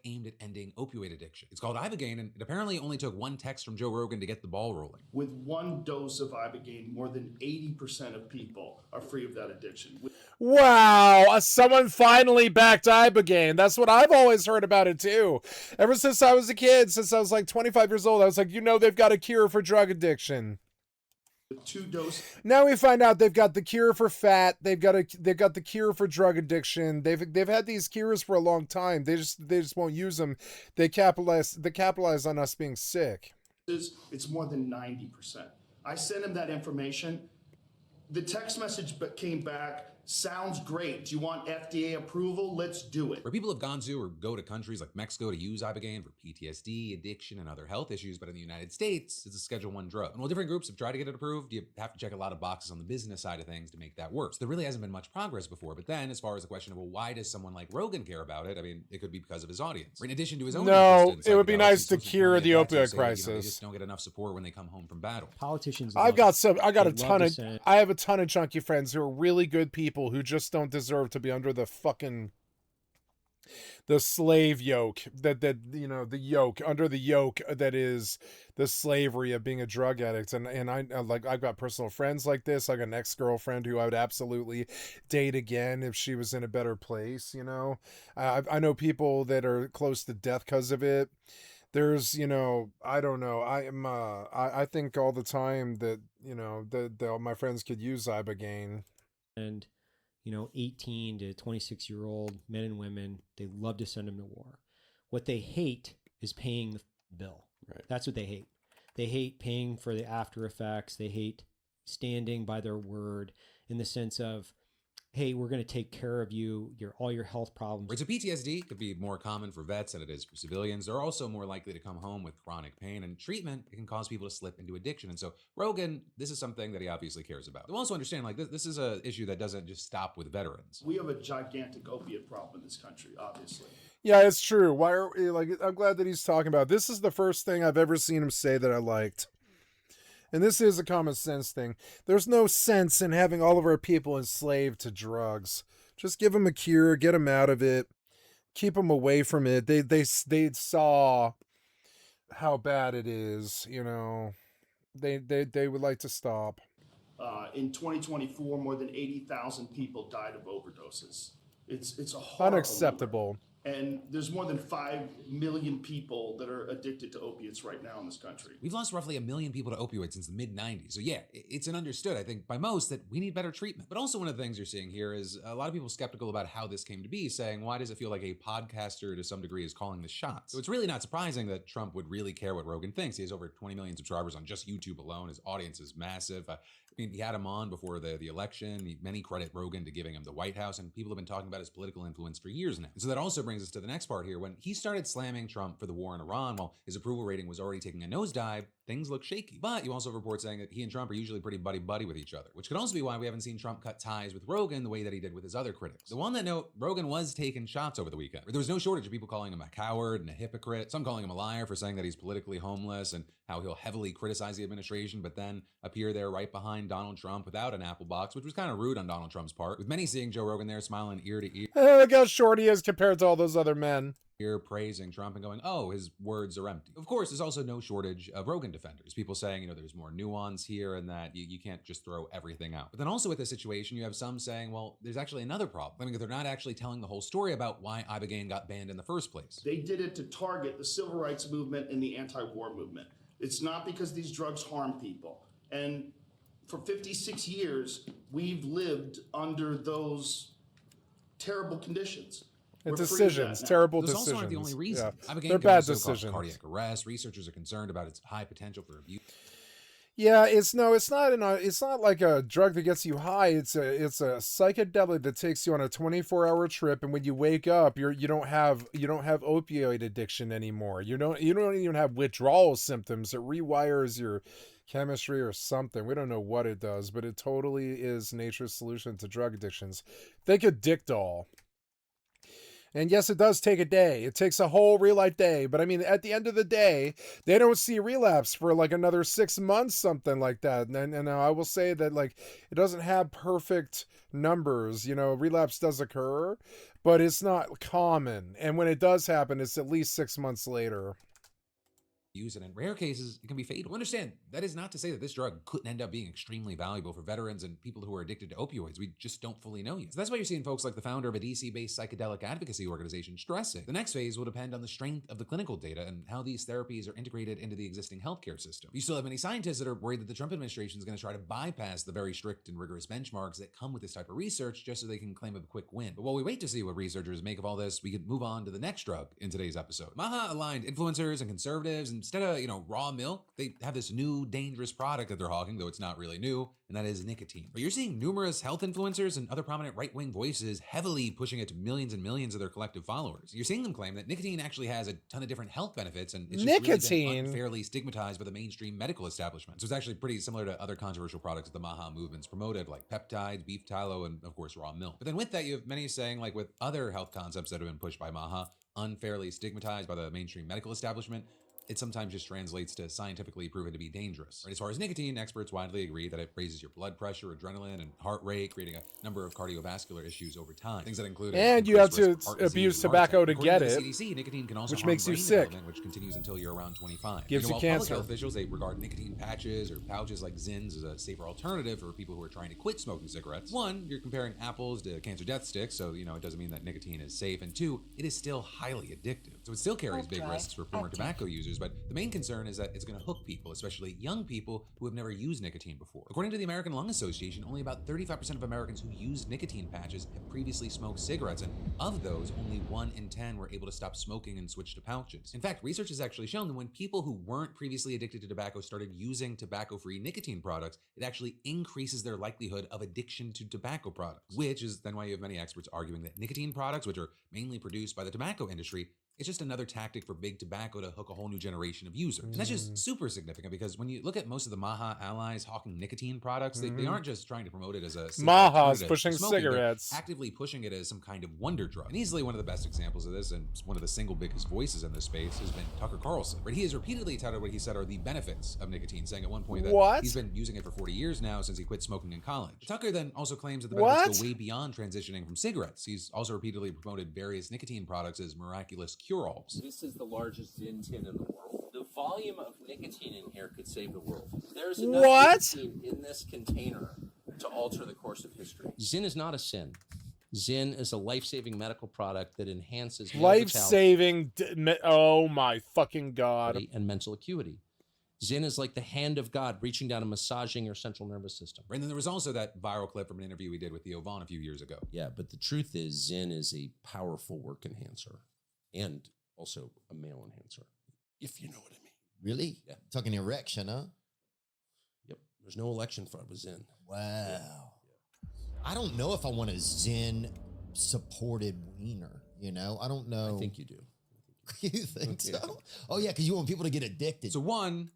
Aimed at ending opioid addiction. It's called Ibogaine, and it apparently only took one text from Joe Rogan to get the ball rolling. With one dose of Ibogaine, more than 80% of people are free of that addiction. Wow, someone finally backed Ibogaine. That's what I've always heard about it too. Ever since I was a kid, since I was like 25 years old, I was like, they've got a cure for drug addiction. with 2 doses. Now we find out they've got the cure for fat. They've got the cure for drug addiction. They've had these cures for a long time. They just won't use them. They capitalize on us being sick. It's more than 90%. I sent him that information. The text message came back, sounds great. Do you want FDA approval? Let's do it. Where people have gone to or go to countries like Mexico to use Ibogaine for PTSD, addiction, and other health issues, but in the United States, it's a Schedule I drug. And while different groups have tried to get it approved, you have to check a lot of boxes on the business side of things to make that work. So there really hasn't been much progress before. But then, as far as the question of, well, why does someone like Rogan care about it? I mean, it could be because of his audience. Or in addition to his own No, it would be psychedelics, nice he's to also cure the pointed at that, opioid so saying, crisis. they just don't get enough support when they come home from battle. Politicians. I have a ton of chunky friends who are really good people who just don't deserve to be under the slave yoke that you know, the yoke under the yoke that is the slavery of being a drug addict. And I've got personal friends like this. I got an ex-girlfriend who I would absolutely date again if she was in a better place. You know, I know people that are close to death because of it. There's, you know, I don't know. I think all the time that, you know, that my friends could use Ibogaine. And, you know, 18 to 26-year-old men and women, they love to send them to war. What they hate is paying the bill. Right. That's what they hate. They hate paying for the after effects. They hate standing by their word in the sense of, hey, we're going to take care of you, all your health problems. Right, so PTSD could be more common for vets than it is for civilians. They're also more likely to come home with chronic pain, and treatment, it can cause people to slip into addiction. And so Rogan, this is something that he obviously cares about. We'll also understand, like, this is an issue that doesn't just stop with veterans. We have a gigantic opiate problem in this country, obviously. Yeah, it's true. Why are we, like, I'm glad that he's talking about it. This is the first thing I've ever seen him say that I liked. And this is a common sense thing. There's no sense in having all of our people enslaved to drugs. Just give them a cure, get them out of it, keep them away from it. They saw how bad it is, you know. They would like to stop. In 2024, more than 80,000 people died of overdoses. It's a horrible Unacceptable. number. And there's more than 5 million people that are addicted to opiates right now in this country. We've lost roughly 1 million people to opioids since the mid-90s. So yeah, it's an understood, I think, by most that we need better treatment. But also one of the things you're seeing here is a lot of people skeptical about how this came to be, saying, why does it feel like a podcaster to some degree is calling the shots? So it's really not surprising that Trump would really care what Rogan thinks. He has over 20 million subscribers on just YouTube alone. His audience is massive. I mean, he had him on before the election. Many credit Rogan to giving him the White House, and people have been talking about his political influence for years now. And so that also brings us to the next part here. When he started slamming Trump for the war in Iran, while his approval rating was already taking a nosedive, things look shaky. But you also have reports saying that he and Trump are usually pretty buddy-buddy with each other, which could also be why we haven't seen Trump cut ties with Rogan the way that he did with his other critics. So on that note, Rogan was taking shots over the weekend. There was no shortage of people calling him a coward and a hypocrite, some calling him a liar for saying that he's politically homeless and how he'll heavily criticize the administration, but then appear there right behind Donald Trump without an apple box, which was kind of rude on Donald Trump's part, with many seeing Joe Rogan there smiling ear to ear. Look how short he is compared to all those other men. Here praising Trump and going, oh, his words are empty. Of course, there's also no shortage of Rogan defenders. People saying, you know, there's more nuance here and that you can't just throw everything out. But then also with this situation, you have some saying, well, there's actually another problem. I mean, they're not actually telling the whole story about why Ibogaine got banned in the first place. They did it to target the civil rights movement and the anti-war movement. It's not because these drugs harm people. And for 56 years, we've lived under those terrible conditions. Decisions, terrible Those decisions. also aren't the only reason. Yeah. Ibogaine They're can bad also cause decisions. cardiac arrest. Researchers are concerned about its high potential for abuse. Yeah, it's not like a drug that gets you high. It's a psychedelic that takes you on a 24-hour trip, and when you wake up, you don't have opioid addiction anymore. You don't even have withdrawal symptoms. It rewires your chemistry or something. We don't know what it does, but it totally is nature's solution to drug addictions. Think of Dictol. And yes, it does take a day. It takes a whole real life day. But I mean, at the end of the day, they don't see relapse for like another 6 months, something like that. And I will say that, like, it doesn't have perfect numbers. You know, relapse does occur, but it's not common. And when it does happen, it's at least 6 months later. use, and in rare cases, it can be fatal. Understand, that is not to say that this drug couldn't end up being extremely valuable for veterans and people who are addicted to opioids. We just don't fully know yet. So that's why you're seeing folks like the founder of a DC-based psychedelic advocacy organization stressing the next phase will depend on the strength of the clinical data and how these therapies are integrated into the existing healthcare system. You still have many scientists that are worried that the Trump administration is going to try to bypass the very strict and rigorous benchmarks that come with this type of research just so they can claim a quick win. But while we wait to see what researchers make of all this, we could move on to the next drug in today's episode. Maha aligned influencers and conservatives, and instead of, raw milk, they have this new dangerous product that they're hawking, though it's not really new, and that is nicotine. But you're seeing numerous health influencers and other prominent right-wing voices heavily pushing it to millions and millions of their collective followers. You're seeing them claim that nicotine actually has a ton of different health benefits, and it's just really been unfairly stigmatized by the mainstream medical establishment. So it's actually pretty similar to other controversial products that the Maha movement's promoted, like peptides, beef tallow, and of course raw milk. But then with that, you have many saying, like with other health concepts that have been pushed by Maha, unfairly stigmatized by the mainstream medical establishment, it sometimes just translates to scientifically proven to be dangerous. Right? As far as nicotine, experts widely agree that it raises your blood pressure, adrenaline, and heart rate, creating a number of cardiovascular issues over time. Things that include and you have to abuse tobacco to get it, CDC, nicotine can also which harm makes you brain sick, development, which continues until you're around 25. Gives you while cancer. Public health officials, they regard nicotine patches or pouches like Zins as a safer alternative for people who are trying to quit smoking cigarettes. One, you're comparing apples to cancer death sticks, so it doesn't mean that nicotine is safe. And two, it is still highly addictive. So it still carries big risks for former tobacco users, but the main concern is that it's going to hook people, especially young people who have never used nicotine before. According to the American Lung Association, only about 35% of Americans who use nicotine patches have previously smoked cigarettes, and of those, only 1 in 10 were able to stop smoking and switch to pouches. In fact, research has actually shown that when people who weren't previously addicted to tobacco started using tobacco-free nicotine products, it actually increases their likelihood of addiction to tobacco products, which is then why you have many experts arguing that nicotine products, which are mainly produced by the tobacco industry, it's just another tactic for big tobacco to hook a whole new generation of users. And that's just super significant because when you look at most of the Maha allies hawking nicotine products, they aren't just trying to promote it as a Maha's pushing smoking, cigarettes, actively pushing it as some kind of wonder drug. And easily one of the best examples of this, and one of the single biggest voices in this space, has been Tucker Carlson. But he has repeatedly touted what he said are the benefits of nicotine, saying at one point that he's been using it for 40 years now since he quit smoking in college. Tucker then also claims that the benefits go way beyond transitioning from cigarettes. He's also repeatedly promoted various nicotine products as miraculous cure-alls. This is the largest Zyn tin in the world. The volume of nicotine in here could save the world. There's enough nicotine in this container to alter the course of history. Zyn is not a sin. Zyn is a life-saving medical product that enhances life-saving. Oh my fucking god! And mental acuity. Zyn is like the hand of God reaching down and massaging your central nervous system. And then there was also that viral clip from an interview we did with Theo Vaughn a few years ago. Yeah, but the truth is Zyn is a powerful work enhancer and also a male enhancer, if you know what I mean. Really? Yeah. Talking erection, huh? Yep. There's no election fraud with Zyn. Wow. Yeah. I don't know if I want a Zyn supported wiener. I don't know. I think you do. You think so? Oh yeah, because you want people to get addicted. So one,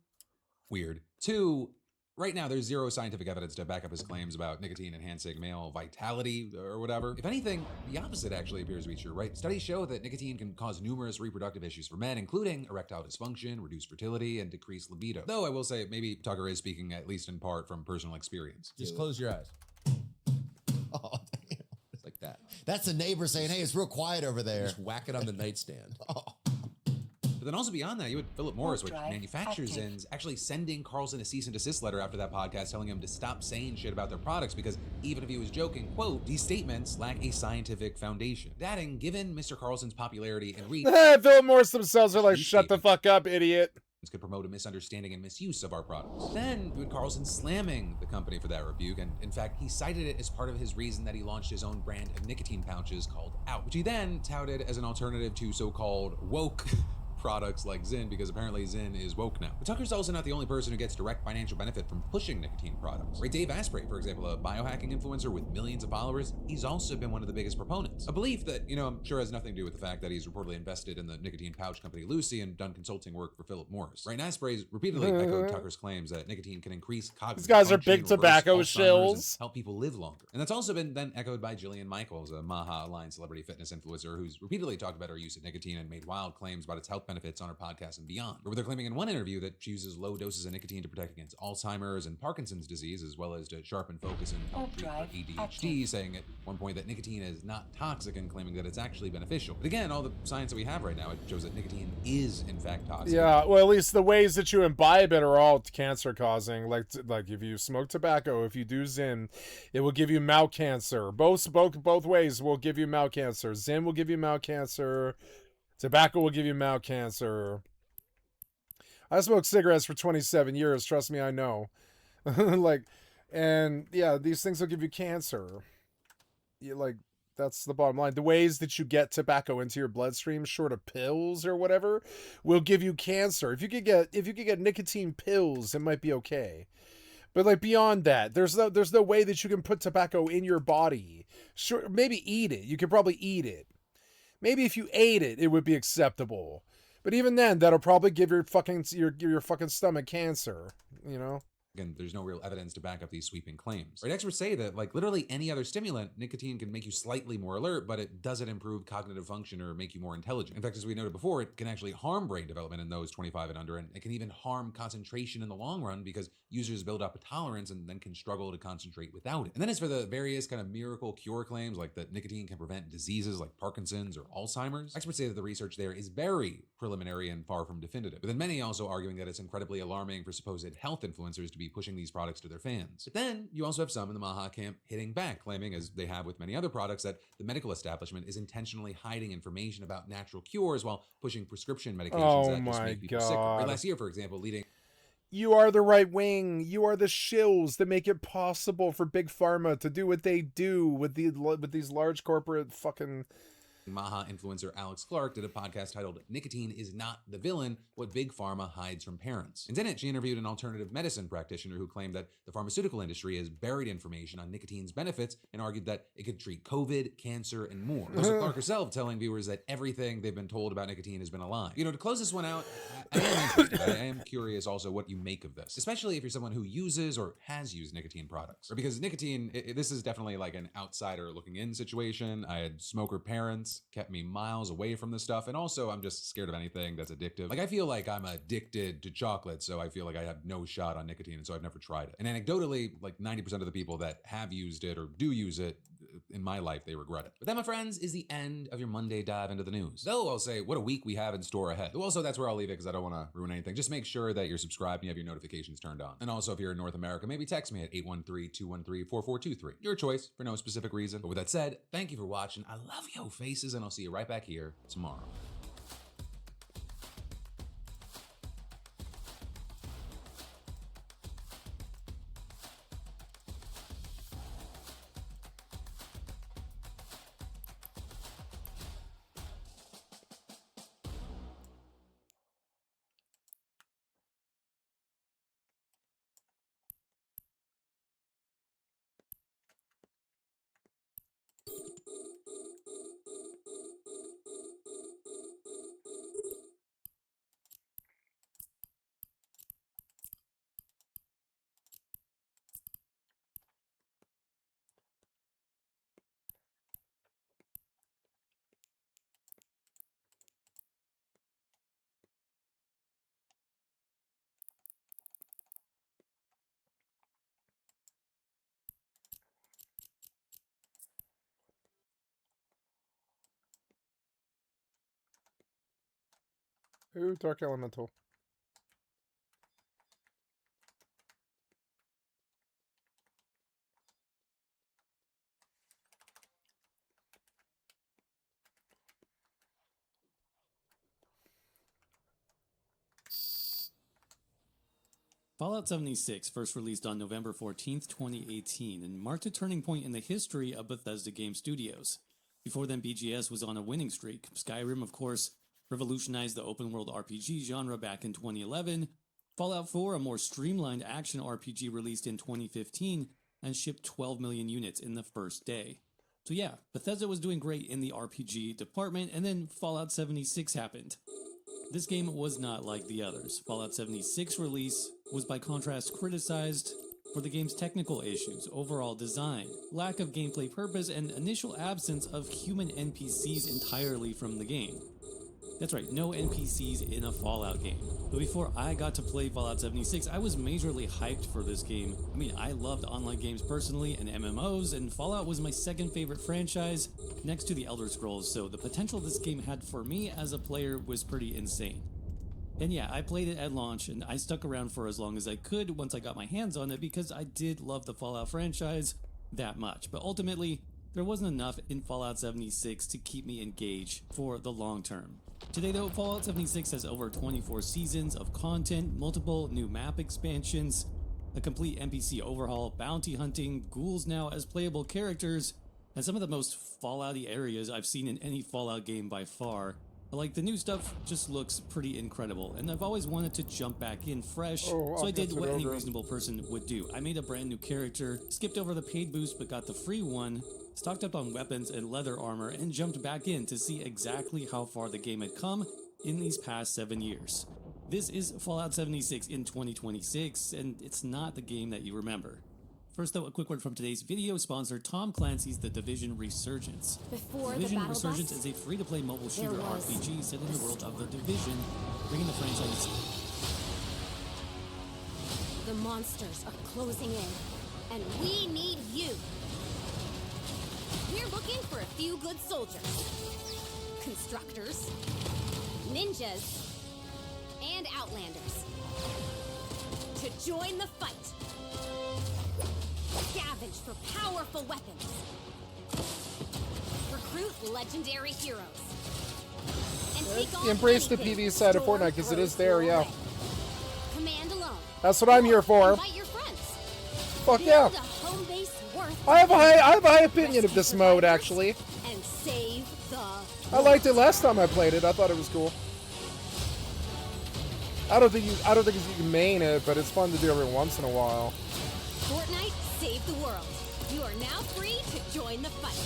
weird. Two, right now there's zero scientific evidence to back up his claims about nicotine enhancing male vitality or whatever. If anything, the opposite actually appears to be true, right? Studies show that nicotine can cause numerous reproductive issues for men, including erectile dysfunction, reduced fertility, and decreased libido. Though I will say maybe Tucker is speaking at least in part from personal experience. Just close your eyes. Oh, damn. Like that. That's a neighbor saying, hey, it's real quiet over there. Just whack it on the nightstand. Oh. But then also beyond that, you had Philip Morris, which manufactures Zins, actually sending Carlson a cease and desist letter after that podcast telling him to stop saying shit about their products because even if he was joking, quote, these statements lack a scientific foundation. Adding, given Mr. Carlson's popularity and reach, Philip Morris themselves are like, shut the fuck up, idiot. Could promote a misunderstanding and misuse of our products. Then, you had Carlson slamming the company for that rebuke, and in fact, he cited it as part of his reason that he launched his own brand of nicotine pouches called Out, which he then touted as an alternative to so-called woke products like Zyn, because apparently Zyn is woke now. But Tucker's also not the only person who gets direct financial benefit from pushing nicotine products. Right? Dave Asprey, for example, a biohacking influencer with millions of followers, he's also been one of the biggest proponents. A belief that, I'm sure has nothing to do with the fact that he's reportedly invested in the nicotine pouch company Lucy and done consulting work for Philip Morris. Right? And Asprey's repeatedly echoed Tucker's claims that nicotine can increase cognitive These guys are function, big tobacco shills. help people live longer. And that's also been then echoed by Jillian Michaels, a Maha Alliance celebrity fitness influencer who's repeatedly talked about her use of nicotine and made wild claims about its health benefits benefits on her podcast and beyond. Where they're claiming in one interview that she uses low doses of nicotine to protect against Alzheimer's and Parkinson's disease, as well as to sharpen focus and help treat her ADHD, saying at one point that nicotine is not toxic and claiming that it's actually beneficial. But again, all the science that we have right now, it shows that nicotine is in fact toxic. Yeah, well, at least the ways that you imbibe it are all cancer causing. Like if you smoke tobacco, if you do Zyn, it will give you mouth cancer. Both ways will give you mouth cancer. Zyn will give you mouth cancer. Tobacco will give you mouth cancer. I smoked cigarettes for 27 years. Trust me, I know. And yeah, these things will give you cancer. That's the bottom line. The ways that you get tobacco into your bloodstream, short of pills or whatever, will give you cancer. If you could get nicotine pills, it might be okay. But beyond that, there's no way that you can put tobacco in your body. Sure, maybe eat it. You could probably eat it. Maybe if you ate it, it would be acceptable. But even then, that'll probably give your fucking stomach cancer, you know? Again, there's no real evidence to back up these sweeping claims. Right, experts say that, like literally any other stimulant, nicotine can make you slightly more alert, but it doesn't improve cognitive function or make you more intelligent. In fact, as we noted before, it can actually harm brain development in those 25 and under, and it can even harm concentration in the long run because users build up a tolerance and then can struggle to concentrate without it. And then as for the various kind of miracle cure claims, like that nicotine can prevent diseases like Parkinson's or Alzheimer's, experts say that the research there is very preliminary and far from definitive. But then many also arguing that it's incredibly alarming for supposed health influencers to be pushing these products to their fans. But then you also have some in the Maha camp hitting back, claiming, as they have with many other products, that the medical establishment is intentionally hiding information about natural cures while pushing prescription medications that just make people sicker. Right, last year, for example, leading... You are the right wing. You are the shills that make it possible for Big Pharma to do what they do with these large corporate fucking... Maha influencer Alex Clark did a podcast titled "Nicotine is Not the Villain, What Big Pharma Hides from Parents." And in it, she interviewed an alternative medicine practitioner who claimed that the pharmaceutical industry has buried information on nicotine's benefits and argued that it could treat COVID, cancer, and more. Also, Clark herself telling viewers that everything they've been told about nicotine has been a lie. You know, to close this one out, I am interested. I am curious also what you make of this, especially if you're someone who uses or has used nicotine products. Or because nicotine, this is definitely like an outsider looking in situation. I had smoker parents, kept me miles away from this stuff, and also I'm just scared of anything that's addictive. Like I feel like I'm addicted to chocolate, so I feel like I have no shot on nicotine, and so I've never tried it. And anecdotally, like 90% of the people that have used it or do use it in my life, they regret it. But that, my friends, is the end of your Monday dive into the news. Though I'll say what a week we have in store ahead. Also, that's where I'll leave it because I don't want to ruin anything. Just make sure that you're subscribed and you have your notifications turned on. And also, if you're in North America, maybe text me at 813-213-4423. Your choice for no specific reason. But with that said, thank you for watching. I love yo faces, and I'll see you right back here tomorrow. Ooh, Dark Elemental. Fallout 76 first released on November 14th, 2018, and marked a turning point in the history of Bethesda Game Studios. Before then, BGS was on a winning streak. Skyrim, of course, revolutionized the open-world RPG genre back in 2011. Fallout 4, a more streamlined action RPG, released in 2015 and shipped 12 million units in the first day. So yeah, Bethesda was doing great in the RPG department, and then Fallout 76 happened. This game was not like the others. Fallout 76 release was by contrast criticized for the game's technical issues, overall design, lack of gameplay purpose, and initial absence of human NPCs entirely from the game. That's right, no NPCs in a Fallout game. But before I got to play Fallout 76, I was majorly hyped for this game. I mean, I loved online games personally and MMOs, and Fallout was my second favorite franchise next to the Elder Scrolls, so the potential this game had for me as a player was pretty insane. And yeah, I played it at launch, and I stuck around for as long as I could once I got my hands on it because I did love the Fallout franchise that much. But ultimately, there wasn't enough in Fallout 76 to keep me engaged for the long term. Today though, Fallout 76 has over 24 seasons of content, multiple new map expansions, a complete NPC overhaul, bounty hunting, ghouls now as playable characters, and some of the most Fallout-y areas I've seen in any Fallout game by far. Like, the new stuff just looks pretty incredible, and I've always wanted to jump back in fresh, so I did what any reasonable person would do. I made a brand new character, skipped over the paid boost but got the free one, stocked up on weapons and leather armor, and jumped back in to see exactly how far the game had come in these past 7 years. This is Fallout 76 in 2026, and it's not the game that you remember. First though, a quick word from today's video sponsor, Tom Clancy's The Division Resurgence. Division Resurgence is a free-to-play mobile shooter RPG set in the world of The Division, bringing the franchise... The monsters are closing in, and we need you. We're looking for a few good soldiers, constructors, ninjas, and outlanders to join the fight. Scavenge for powerful weapons. Recruit legendary heroes. And take on embrace the PvE side of Fortnite because it is there, yeah. Command alone. That's what I'm here for. Invite your friends. Fuck yeah. Build a home base worth I have a high opinion of this mode actually. and save the I liked it last time I played it. I thought it was cool. I don't think you can main it, but it's fun to do every once in a while. Fortnite save the world. You are now free to join the fight.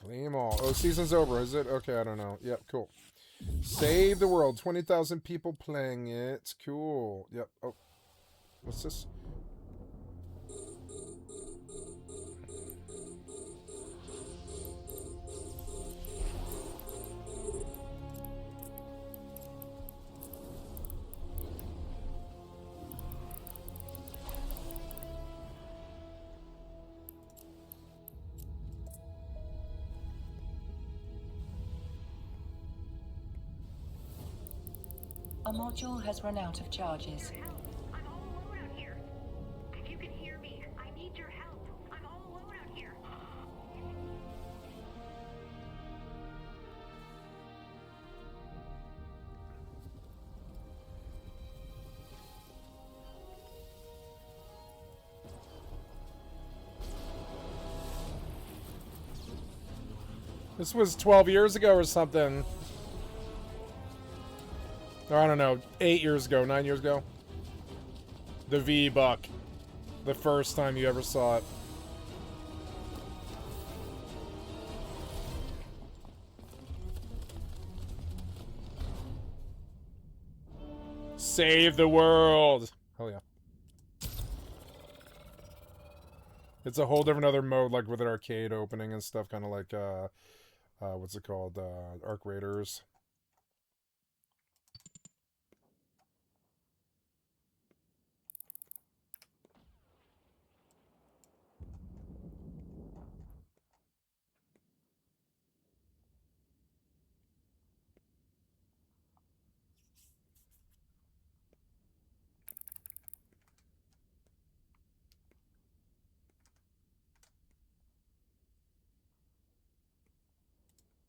Claim all. Oh, season's over, is it? Okay, I don't know. Yep, cool. Save the world. 20,000 people playing it. Cool. Yep. Oh. What's this? A module has run out of charges. I'm all alone out here. If you can hear me, I need your help. I'm all alone out here. This was 12 years ago or something. Or I don't know, 8 years ago, 9 years ago. The V-Buck. The first time you ever saw it. Save the world! Hell yeah. It's a whole different other mode, like with an arcade opening and stuff, kind of like, what's it called? Arc Raiders.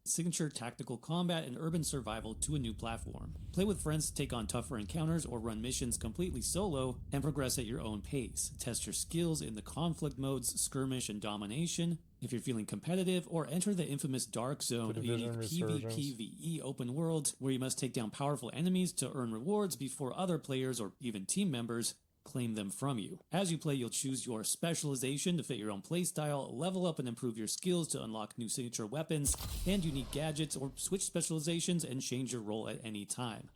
Signature tactical combat and urban survival to a new platform. Play with friends to take on tougher encounters or run missions completely solo and progress at your own pace. Test your skills in the conflict modes, skirmish and domination. If you're feeling competitive, or enter the infamous Dark Zone, a unique PvPvE open world where you must take down powerful enemies to earn rewards before other players or even team members claim them from you. As you play, you'll choose your specialization to fit your own playstyle, level up and improve your skills to unlock new signature weapons and unique gadgets, or switch specializations and change your role at any time.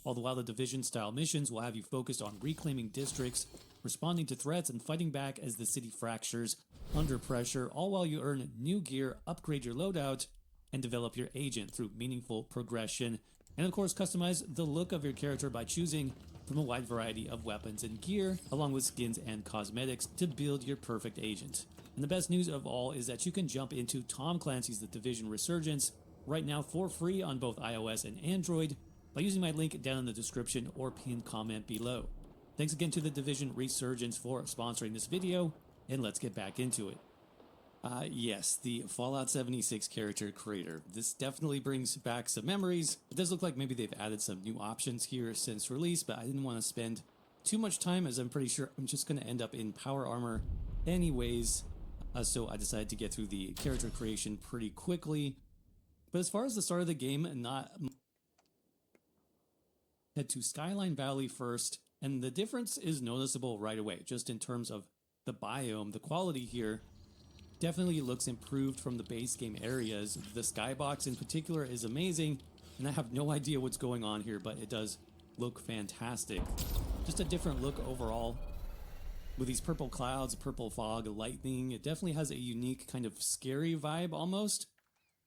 All the while, the Division-style missions will have you focused on reclaiming districts, responding to threats, and fighting back as the city fractures under pressure, all while you earn new gear, upgrade your loadout, and develop your agent through meaningful progression. And of course, customize the look of your character by choosing from a wide variety of weapons and gear, along with skins and cosmetics to build your perfect agent. And the best news of all is that you can jump into Tom Clancy's The Division Resurgence right now for free on both iOS and Android by using my link down in the description or pinned comment below. Thanks again to The Division Resurgence for sponsoring this video, and let's get back into it. Yes, the Fallout 76 character creator. This definitely brings back some memories. It does look like maybe they've added some new options here since release, but I didn't want to spend too much time as I'm pretty sure I'm just going to end up in power armor anyways. So I decided to get through the character creation pretty quickly. But as far as the start of the game, head to Skyline Valley first, and the difference is noticeable right away, just in terms of the biome. The quality here definitely looks improved from the base game areas. The skybox in particular is amazing, and I have no idea what's going on here, but it does look fantastic. Just a different look overall. With these purple clouds, purple fog, lightning, it definitely has a unique kind of scary vibe almost.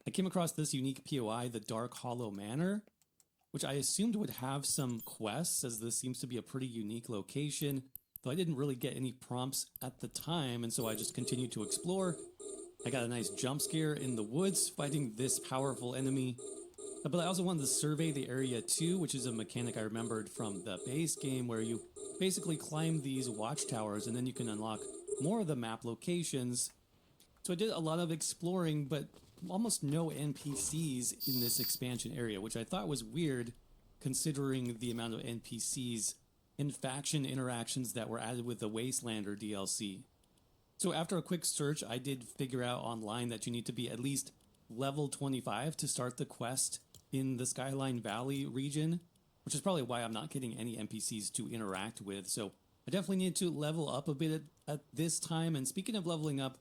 I came across this unique POI, the Dark Hollow Manor, which I assumed would have some quests, as this seems to be a pretty unique location. Though I didn't really get any prompts at the time, and so I just continued to explore. I got a nice jump scare in the woods fighting this powerful enemy. But I also wanted to survey the area too, which is a mechanic I remembered from the base game, where you basically climb these watchtowers and then you can unlock more of the map locations. So I did a lot of exploring, but almost no NPCs in this expansion area, which I thought was weird considering the amount of NPCs and faction interactions that were added with the Wastelander DLC. So after a quick search, I did figure out online that you need to be at least level 25 to start the quest in the Skyline Valley region, which is probably why I'm not getting any NPCs to interact with. So I definitely need to level up a bit at this time. And speaking of leveling up,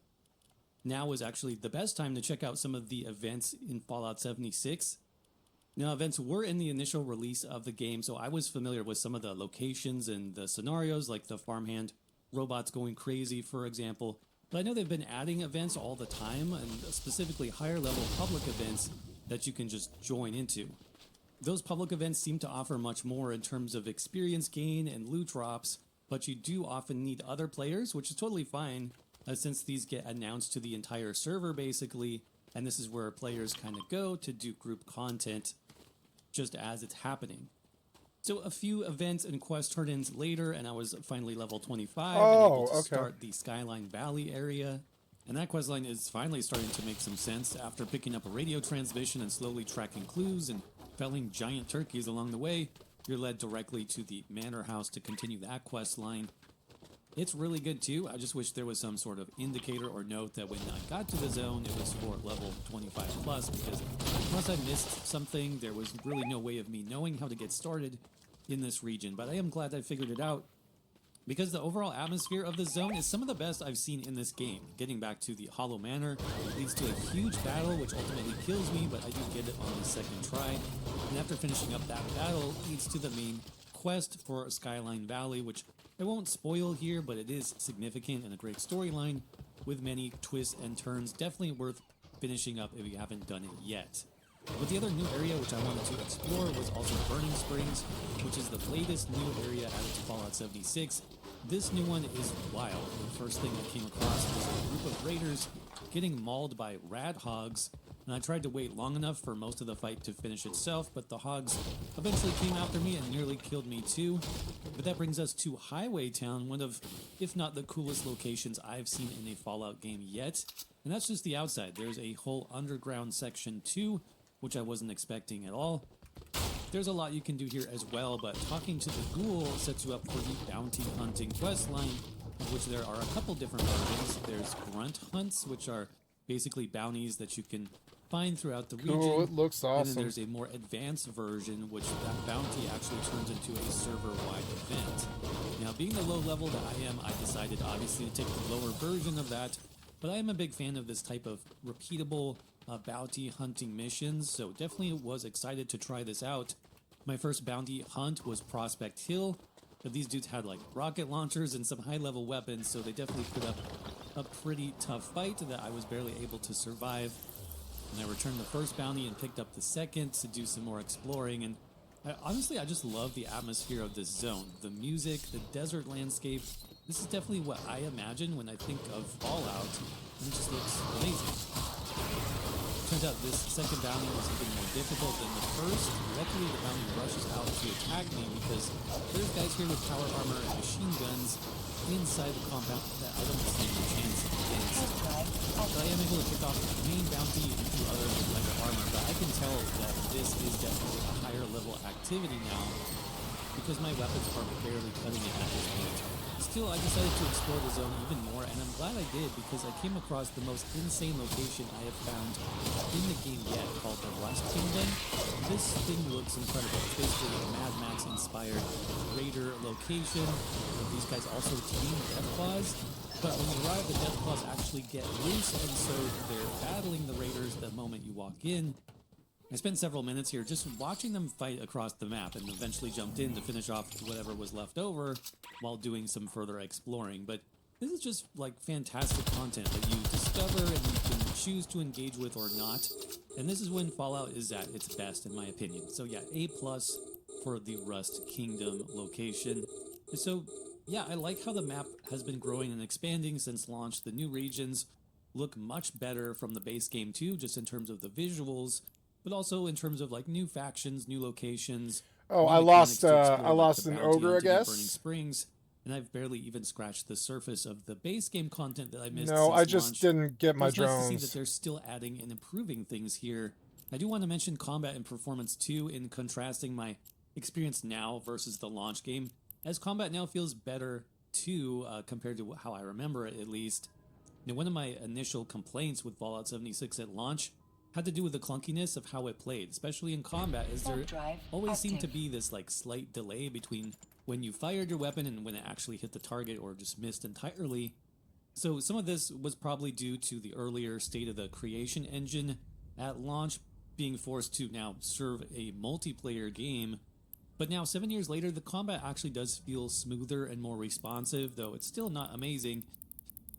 now is actually the best time to check out some of the events in Fallout 76. Now, events were in the initial release of the game, so I was familiar with some of the locations and the scenarios, like the farmhand robots going crazy, for example. But I know they've been adding events all the time, and specifically higher level public events that you can just join into. Those public events seem to offer much more in terms of experience gain and loot drops, but you do often need other players, which is totally fine, since these get announced to the entire server basically, and this is where players kind of go to do group content just as it's happening. So a few events and quest turn-ins later, and I was finally level 25 and able to start the Skyline Valley area. And that questline is finally starting to make some sense after picking up a radio transmission and slowly tracking clues and felling giant turkeys along the way. You're led directly to the manor house to continue that quest line. It's really good too. I just wish there was some sort of indicator or note that when I got to the zone, it was for level 25 plus, because unless I missed something, there was really no way of me knowing how to get started in this region. But I am glad I figured it out, because the overall atmosphere of the zone is some of the best I've seen in this game. Getting back to the Hollow Manor leads to a huge battle, which ultimately kills me, but I do get it on the second try. And after finishing up that battle, leads to the main quest for Skyline Valley, which I won't spoil here, but it is significant and a great storyline with many twists and turns. Definitely worth finishing up if you haven't done it yet. But the other new area which I wanted to explore was also Burning Springs, which is the latest new area added to Fallout 76. This new one is wild. The first thing I came across was a group of raiders getting mauled by rat hogs, and I tried to wait long enough for most of the fight to finish itself, but the hogs eventually came after me and nearly killed me too. But that brings us to Highway Town, one of, if not the coolest locations I've seen in a Fallout game yet. And that's just the outside. There's a whole underground section too, which I wasn't expecting at all. There's a lot you can do here as well, but talking to the ghoul sets you up for the bounty hunting quest line, of which there are a couple different versions. There's grunt hunts, which are basically bounties that you can find throughout the region. Cool, it looks awesome. And then there's a more advanced version, which that bounty actually turns into a server-wide event. Now, being the low level that I am, I decided obviously to take the lower version of that, but I am a big fan of this type of repeatable bounty hunting missions, so definitely was excited to try this out. My first bounty hunt was Prospect Hill, but these dudes had like rocket launchers and some high-level weapons, so they definitely put up a pretty tough fight that I was barely able to survive. And I returned the first bounty and picked up the second to do some more exploring, and honestly, I just love the atmosphere of this zone. The music, the desert landscape. This is definitely what I imagine when I think of Fallout, and it just looks amazing. Turns out this second bounty was even more difficult than the first. Luckily, the bounty rushes out to attack me because there's guys here with power armor and machine guns inside the compound that I don't stand a chance against. So I am able to pick off the main bounty and a few others with lighter armor, but I can tell that this is definitely a higher level activity now because my weapons are barely cutting it at this point. Still, I decided to explore the zone even more, and I'm glad I did because I came across the most insane location I have found in the game yet, called the Rust Kingdom. This thing looks incredible. It's basically a Mad Max-inspired raider location. These guys also team Deathclaws, but when you arrive, the Deathclaws actually get loose, and so they're battling the raiders the moment you walk in. I spent several minutes here just watching them fight across the map and eventually jumped in to finish off whatever was left over while doing some further exploring. But this is just like fantastic content that you discover and you can choose to engage with or not. And this is when Fallout is at its best, in my opinion. So yeah, A+ for the Rust Kingdom location. So yeah, I like how the map has been growing and expanding since launch. The new regions look much better from the base game too, just in terms of the visuals, but also in terms of like new factions, new locations. Oh, I lost an ogre, I guess. Burning Springs, and I've barely even scratched the surface of the base game content that I missed. No, I since just launch. didn't get my It's nice drones. to see that they're still adding and improving things here. I do want to mention combat and performance too, in contrasting my experience now versus the launch game, as combat now feels better too, compared to how I remember it at least. Now, one of my initial complaints with Fallout 76 at launch had to do with the clunkiness of how it played, especially in combat, as there always seemed to be this like slight delay between when you fired your weapon and when it actually hit the target or just missed entirely. So some of this was probably due to the earlier state of the creation engine at launch being forced to now serve a multiplayer game. But now, 7 years later, the combat actually does feel smoother and more responsive, though it's still not amazing.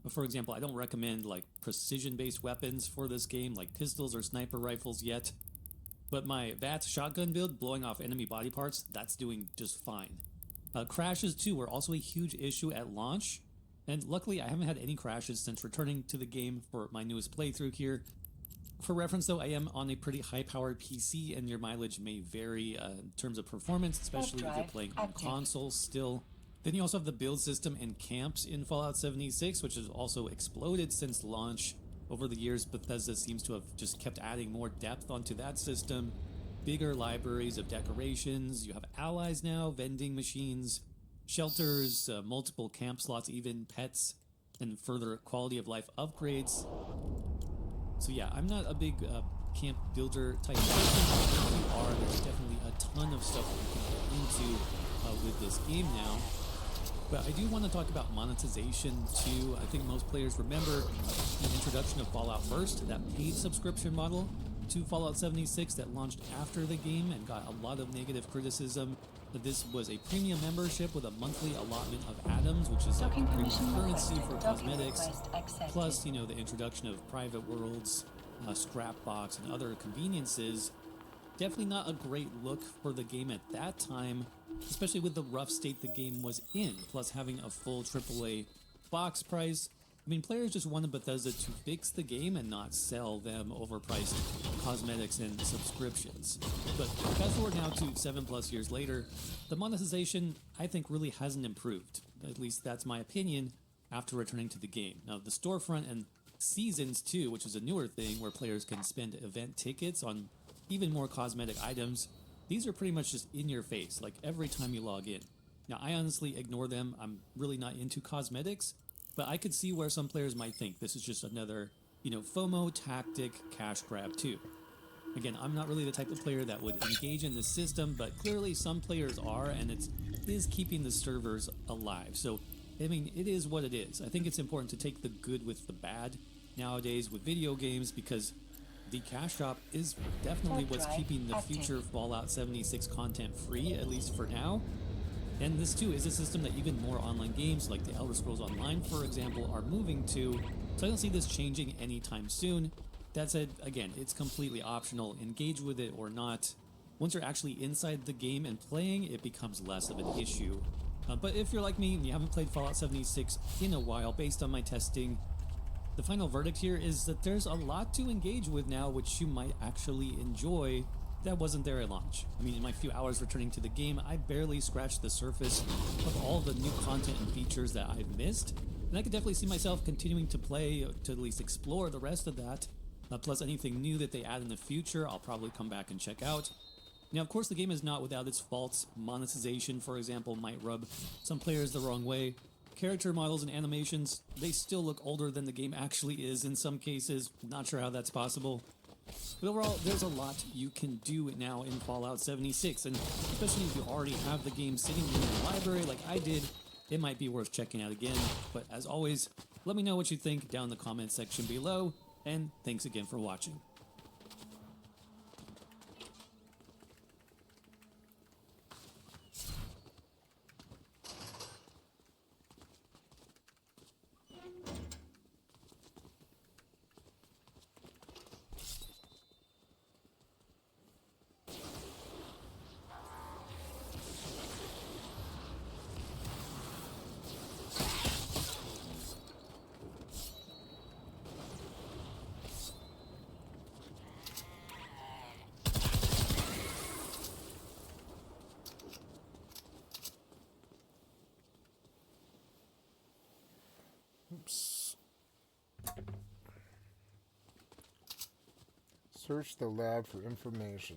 For example, I don't recommend like precision-based weapons for this game, like pistols or sniper rifles yet. But my VATS shotgun build, blowing off enemy body parts, that's doing just fine. Crashes too were also a huge issue at launch, and luckily I haven't had any crashes since returning to the game for my newest playthrough here. For reference though, I am on a pretty high-powered PC, and your mileage may vary in terms of performance, especially if you're playing on consoles still. Then you also have the build system and camps in Fallout 76, which has also exploded since launch. Over the years, Bethesda seems to have just kept adding more depth onto that system. Bigger libraries of decorations, you have allies now, vending machines, shelters, multiple camp slots, even pets, and further quality of life upgrades. So yeah, I'm not a big camp builder type person, but if you are, there's definitely a ton of stuff that you can get into with this game now. But I do want to talk about monetization too. I think most players remember the introduction of Fallout First, that paid subscription model to Fallout 76 that launched after the game and got a lot of negative criticism. That this was a premium membership with a monthly allotment of atoms, which is like premium currency for cosmetics, plus, you know, the introduction of private worlds, scrap box, and other conveniences. Definitely not a great look for the game at that time, especially with the rough state the game was in, plus having a full AAA box price. I mean, players just wanted Bethesda to fix the game and not sell them overpriced cosmetics and subscriptions. But fast forward now to 7+ years later, the monetization, I think, really hasn't improved. At least that's my opinion after returning to the game. Now, the storefront and seasons too, which is a newer thing where players can spend event tickets on even more cosmetic items, these are pretty much just in your face, like every time you log in. Now, I honestly ignore them. I'm really not into cosmetics, but I could see where some players might think this is just another, you know, FOMO tactic cash grab too. Again, I'm not really the type of player that would engage in this system, but clearly some players are, and it is keeping the servers alive. So, I mean, it is what it is. I think it's important to take the good with the bad nowadays with video games, because The cash shop is definitely what's keeping the future Fallout 76 content free, at least for now. And this too is a system that even more online games like the Elder Scrolls Online, for example, are moving to, so I don't see this changing anytime soon. That said, again, it's completely optional, engage with it or not. Once you're actually inside the game and playing, it becomes less of an issue. But if you're like me and you haven't played Fallout 76 in a while, based on my testing, the final verdict here is that there's a lot to engage with now which you might actually enjoy that wasn't there at launch. I mean, in my few hours returning to the game, I barely scratched the surface of all the new content and features that I've missed, and I could definitely see myself continuing to play, to at least explore the rest of that. Plus anything new that they add in the future, I'll probably come back and check out. Now, of course, the game is not without its faults. Monetization, for example, might rub some players the wrong way. Character models and animations, they still look older than the game actually is in some cases. Not sure how that's possible. But overall, there's a lot you can do now in Fallout 76, and especially if you already have the game sitting in your library like I did, it might be worth checking out again. But as always, let me know what you think down in the comments section below, and thanks again for watching. Oops. Search the lab for information.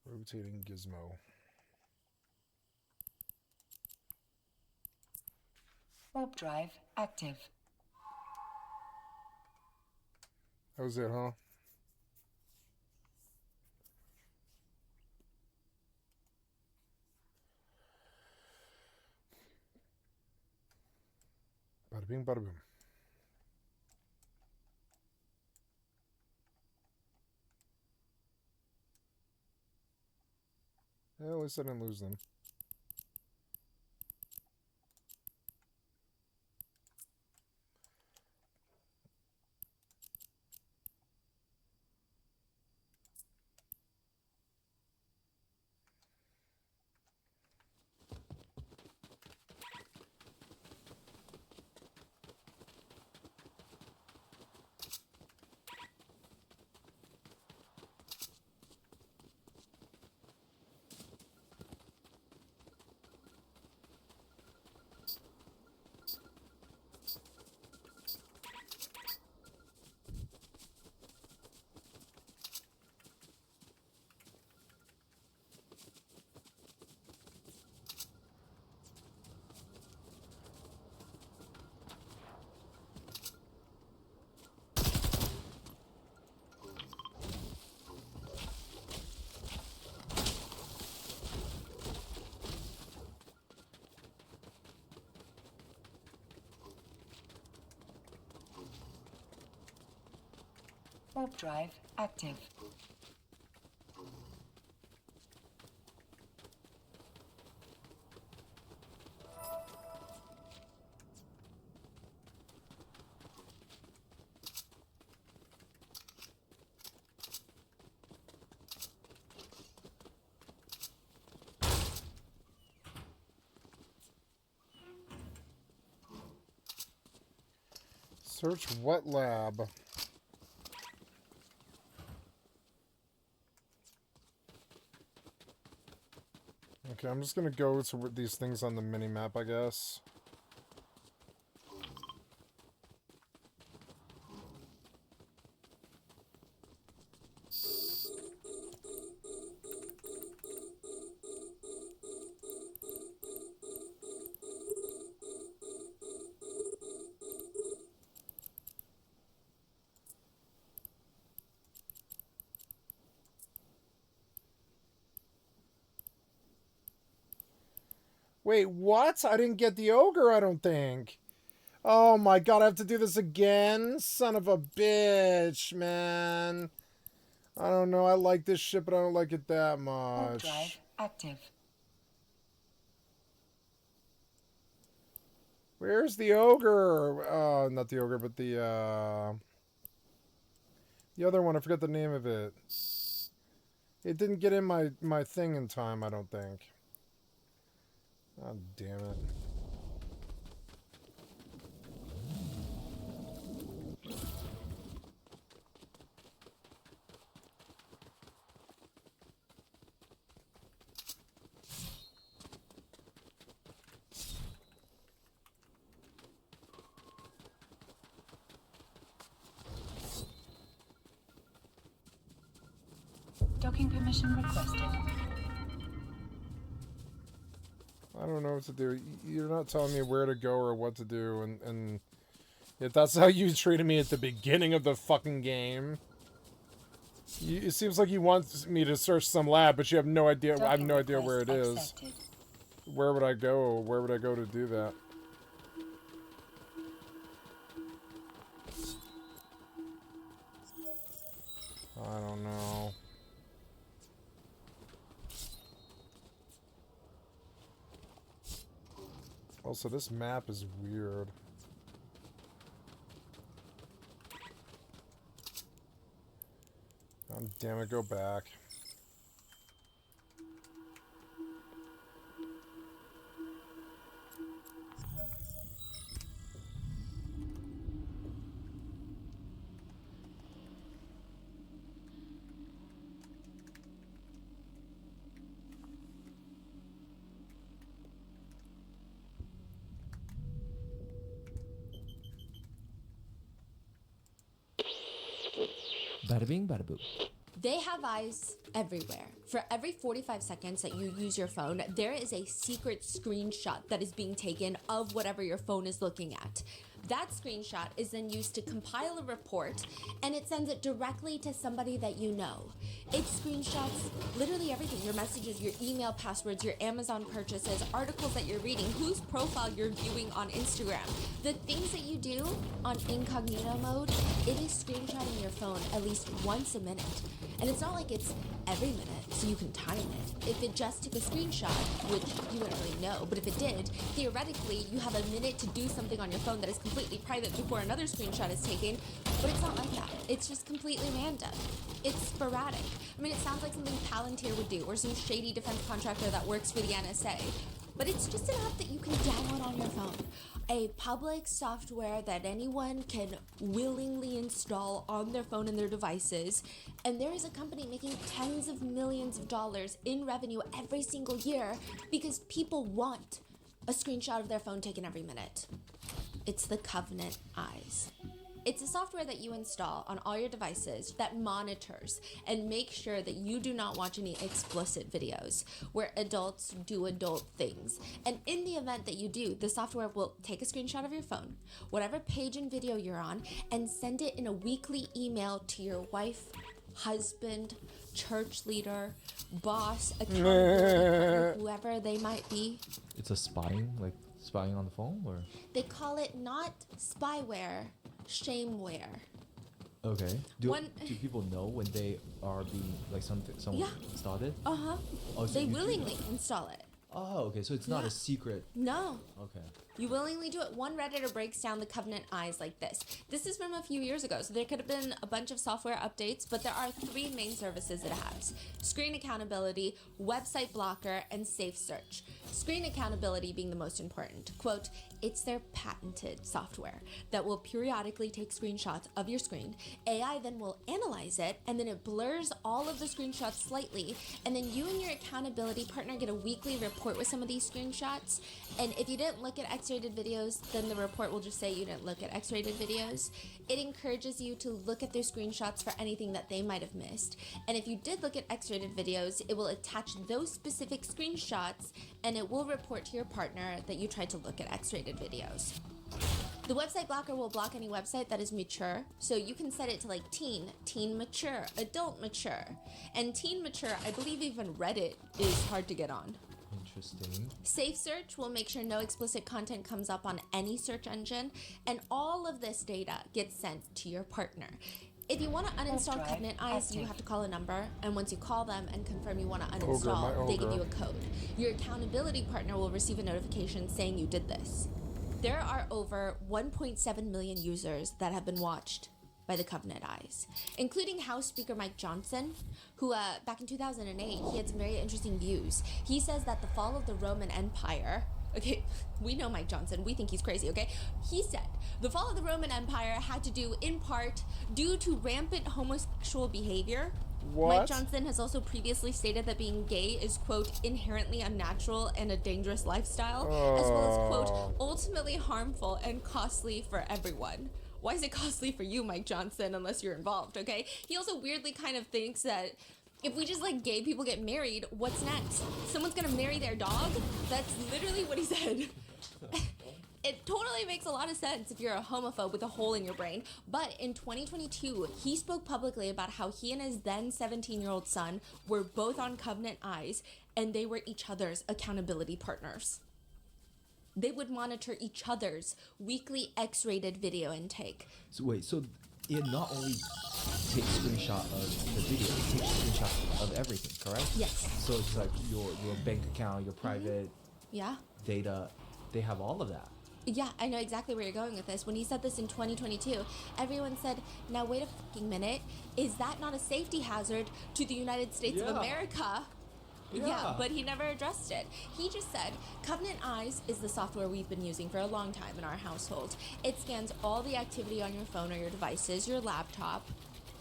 Rotating gizmo. Warp drive active. That was it, huh? Bada bing, bada boom. Yeah, at least I didn't lose them. Warp drive active. Search what lab? Okay, I'm just gonna go to these things on the mini-map, I guess. Wait, what? I didn't get the ogre, I don't think. Oh my god, I have to do this again? Son of a bitch, man. I don't know, I like this shit, but I don't like it that Warp much. drive active. Where's the ogre? Not the ogre, but the other one. I forgot the name of it. It didn't get in my thing in time, I don't think. Oh, damn it. Docking permission requested. I don't know what to do. You're not telling me where to go or what to do, and if that's how you treated me at the beginning of the fucking game. It seems like you want me to search some lab, but you have no idea. I have no idea where it is. Where would I go? Where would I go to do that? I don't know. Also, this map is weird. God damn it, go back. Bada bing, bada boom. They have eyes everywhere. For every 45 seconds that you use your phone, there is a secret screenshot that is being taken of whatever your phone is looking at. That screenshot is then used to compile a report, and it sends it directly to somebody that you know. It screenshots literally everything: your messages, your email passwords, your Amazon purchases, articles that you're reading, whose profile you're viewing on Instagram. The things that you do on incognito mode, it is screenshotting your phone at least once a minute. And it's not like it's every minute, so you can time it. If it just took a screenshot, which you wouldn't really know, but if it did, theoretically, you have a minute to do something on your phone that is completely private before another screenshot is taken, but it's not like that. It's just completely random. It's sporadic. I mean, it sounds like something Palantir would do, or some shady defense contractor that works for the NSA. But it's just an app that you can download on your phone. A public software that anyone can willingly install on their phone and their devices. And there is a company making tens of millions of dollars in revenue every single year because people want a screenshot of their phone taken every minute. It's the Covenant Eyes. It's a software that you install on all your devices that monitors and makes sure that you do not watch any explicit videos where adults do adult things. And in the event that you do, the software will take a screenshot of your phone, whatever page and video you're on, and send it in a weekly email to your wife, husband, church leader, boss, accountability, whoever they might be. It's a spying, like spying on the phone, or? They call it not spyware, shameware. Okay. Do people know when they are being, like, someone installed it? Uh-huh. Oh, so they willingly install it. Oh, okay. So it's not a secret. No. Okay. You willingly do it. One Redditor breaks down the Covenant Eyes like this. This is from a few years ago, so there could have been a bunch of software updates, but there are three main services it has: screen accountability, website blocker, and safe search. Screen accountability being the most important. Quote, it's their patented software that will periodically take screenshots of your screen. AI then will analyze it, and then it blurs all of the screenshots slightly, and then you and your accountability partner get a weekly report with some of these screenshots. And if you didn't look at X-rated videos, then the report will just say you didn't look at X-rated videos. It encourages you to look at their screenshots for anything that they might have missed. And if you did look at X-rated videos, it will attach those specific screenshots, and it will report to your partner that you tried to look at X-rated videos. The website blocker will block any website that is mature, so you can set it to like teen mature, adult mature. And teen mature, I believe even Reddit is hard to get on. Interesting. Safe search will make sure no explicit content comes up on any search engine, and all of this data gets sent to your partner. If you want to uninstall Covenant Eyes, you have to call a number, and once you call them and confirm you want to uninstall, they give you a code. Your accountability partner will receive a notification saying you did this. There are over 1.7 million users that have been watched by the Covenant Eyes, including House Speaker Mike Johnson, who back in 2008, he had some very interesting views. He says that the fall of the Roman Empire, okay, we know Mike Johnson, we think he's crazy, okay? He said the fall of the Roman Empire had to do in part due to rampant homosexual behavior. What? Mike Johnson has also previously stated that being gay is, quote, inherently unnatural and a dangerous lifestyle, as well as, quote, ultimately harmful and costly for everyone. Why is it costly for you, Mike Johnson, unless you're involved, okay? He also weirdly kind of thinks that if we just let gay people get married, what's next? Someone's gonna marry their dog? That's literally what he said. It totally makes a lot of sense if you're a homophobe with a hole in your brain. But in 2022, he spoke publicly about how he and his then 17-year-old son were both on Covenant Eyes, and they were each other's accountability partners. They would monitor each other's weekly X-rated video intake. So wait, so it not only takes screenshot of the video, it takes screenshot of everything, correct? Yes. So it's like your bank account, your private Yeah. data, they have all of that. Yeah, I know exactly where you're going with this. When he said this in 2022, everyone said, now wait a fucking minute, is that not a safety hazard to the United States of America? Yeah, but he never addressed it. He just said, Covenant Eyes is the software we've been using for a long time in our household. It scans all the activity on your phone or your devices, your laptop,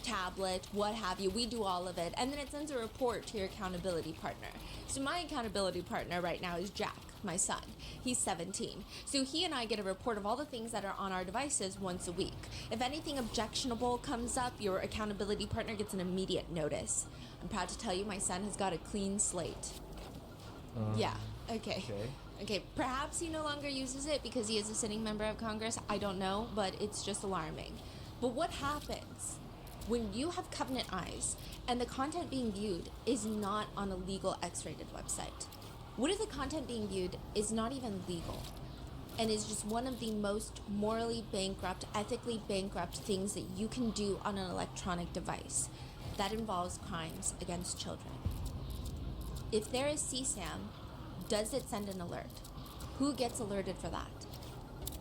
tablet, what have you. We do all of it. And then it sends a report to your accountability partner. So my accountability partner right now is Jack, my son. He's 17. So he and I get a report of all the things that are on our devices once a week. If anything objectionable comes up, your accountability partner gets an immediate notice. I'm proud to tell you my son has got a clean slate. Yeah, okay. Okay, perhaps he no longer uses it because he is a sitting member of Congress. I don't know, but it's just alarming. But what happens when you have Covenant Eyes and the content being viewed is not on a legal X-rated website? What if the content being viewed is not even legal and is just one of the most morally bankrupt, ethically bankrupt things that you can do on an electronic device? That involves crimes against children. If there is CSAM, does it send an alert? Who gets alerted for that?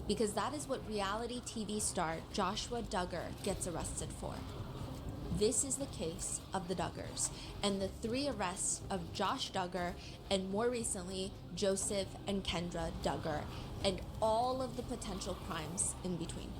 Because that is what reality TV star Joshua Duggar gets arrested for. This is the case of the Duggars, and the 3 arrests of Josh Duggar, and more recently, Joseph and Kendra Duggar, and all of the potential crimes in between.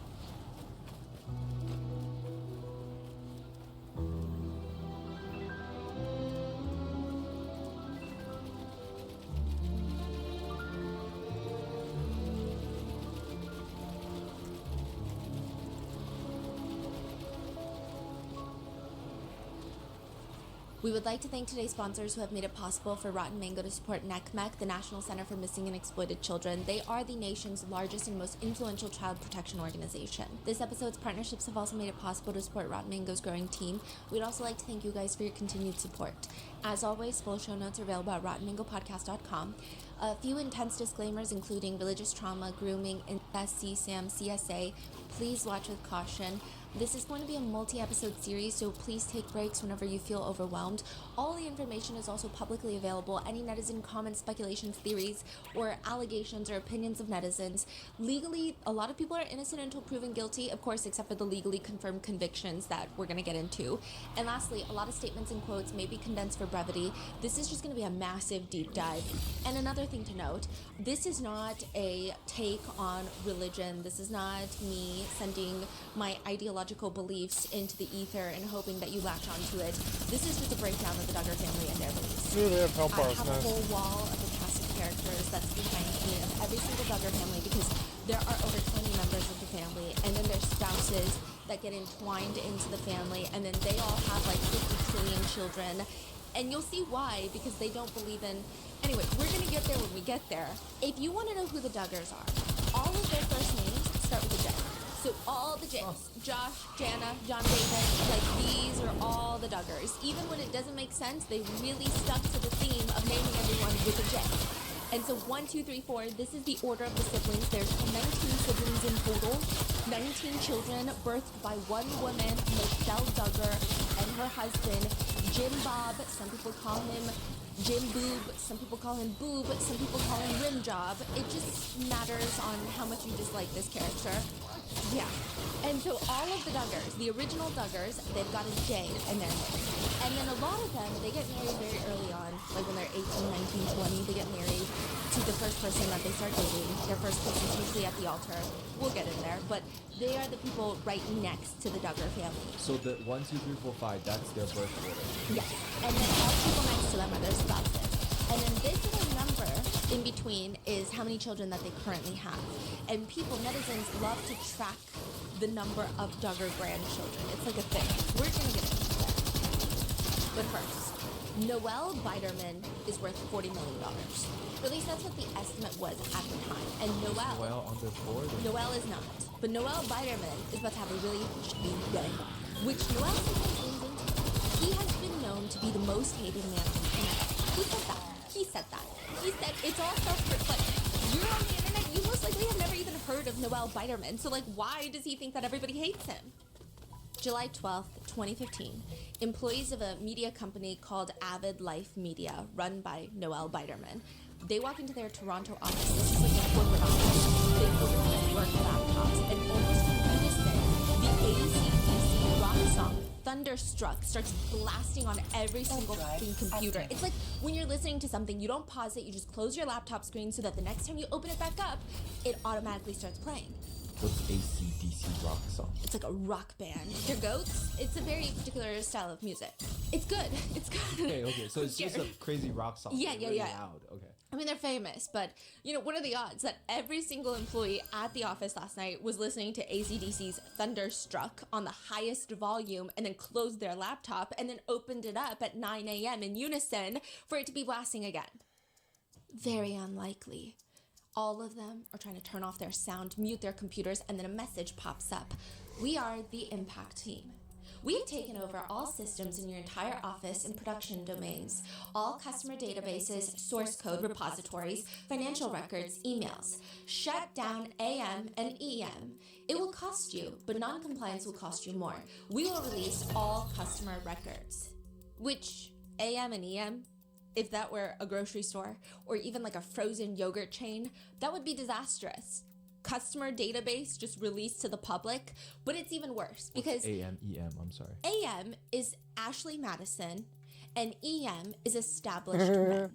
We would like to thank today's sponsors who have made it possible for Rotten Mango to support NECMEC, the National Center for Missing and Exploited Children. They are the nation's largest and most influential child protection organization. This episode's partnerships have also made it possible to support Rotten Mango's growing team. We'd also like to thank you guys for your continued support. As always, full show notes are available at rottenmangopodcast.com. A few intense disclaimers, including religious trauma, grooming, incest, CSAM, CSA. Please watch with caution. This is going to be a multi-episode series, so please take breaks whenever you feel overwhelmed. All the information is also publicly available. Any netizen comments, speculations, theories, or allegations or opinions of netizens. Legally, a lot of people are innocent until proven guilty, of course, except for the legally confirmed convictions that we're going to get into. And lastly, a lot of statements and quotes may be condensed for brevity. This is just going to be a massive deep dive. And another thing to note, this is not a take on religion. This is not me sending my ideological beliefs into the ether and hoping that you latch onto it. This is just a breakdown of the Duggar family and their beliefs. Yeah, they have help I have a whole wall of the cast of characters that's behind me of every single Duggar family, because there are over 20 members of the family, and then there's spouses that get entwined into the family, and then they all have like 50 trillion children. And you'll see why, because they don't believe in... Anyway, we're going to get there when we get there. If you want to know who the Duggars are, all of their first names start with a J. So all the J's, Josh, Jana, John David, like these are all the Duggars. Even when it doesn't make sense, they really stuck to the theme of naming everyone with a J. And so 1, 2, 3, 4, this is the order of the siblings. There's 19 siblings in total, 19 children birthed by one woman, Michelle Duggar, and her husband, Jim Bob. Some people call him Jim Boob, some people call him Boob, some people call him Rim Job. It just matters on how much you dislike this character. Yeah. And so all of the Duggars, the original Duggars, they've got a J in their name. And then a lot of them, they get married very early on, like when they're 18, 19, 20, they get married to the first person that they start dating. Their first kiss is usually at the altar. We'll get in there. But they are the people right next to the Duggar family. So the 1, 2, 3, 4, 5, that's their birth order. Yes. And then all the people next to them are their spouses. And then this little number in between is how many children that they currently have. And people, netizens, love to track the number of Duggar grandchildren. It's like a thing. We're going to get into that. But first, Noel Biderman is worth $40 million. Or at least that's what the estimate was at the time. And Noel on the board? Noel is not. But Noel Biderman is about to have a really shitty day, which Noel sometimes leans into. He has been known to be the most hated man on the internet. He said that. He said that. He said it's all self-reflected. You're on the internet, you most likely have never even heard of Noel Biderman, so like why does he think that everybody hates him? July 12th, 2015, employees of a media company called Avid Life Media, run by Noel Biderman, they walk into their Toronto office. This is like a corporate office. They open their work laptops, and almost in unison, the AC/DC rock song Thunderstruck starts blasting on every single fucking computer. It's like when you're listening to something, you don't pause it, you just close your laptop screen so that the next time you open it back up, it automatically starts playing. What's AC/DC rock song? It's like a rock band. They're goats. It's a very particular style of music. It's good. It's good. Okay. So it's just a crazy rock song. Yeah. Really loud. Okay. I mean, they're famous, but, you know, what are the odds that every single employee at the office last night was listening to AC/DC's Thunderstruck on the highest volume and then closed their laptop and then opened it up at 9 a.m. in unison for it to be blasting again? Very unlikely. All of them are trying to turn off their sound, mute their computers, and then a message pops up. We are the Impact team. We have taken over all systems in your entire office and production domains, all customer databases, source code repositories, financial records, emails. Shut down AM and EM. It will cost you, but non-compliance will cost you more. We will release all customer records. Which, AM and EM, if that were a grocery store or even like a frozen yogurt chain, that would be disastrous. Customer database just released to the public, but it's even worse because AM, I'm sorry. AM is Ashley Madison and EM is established men.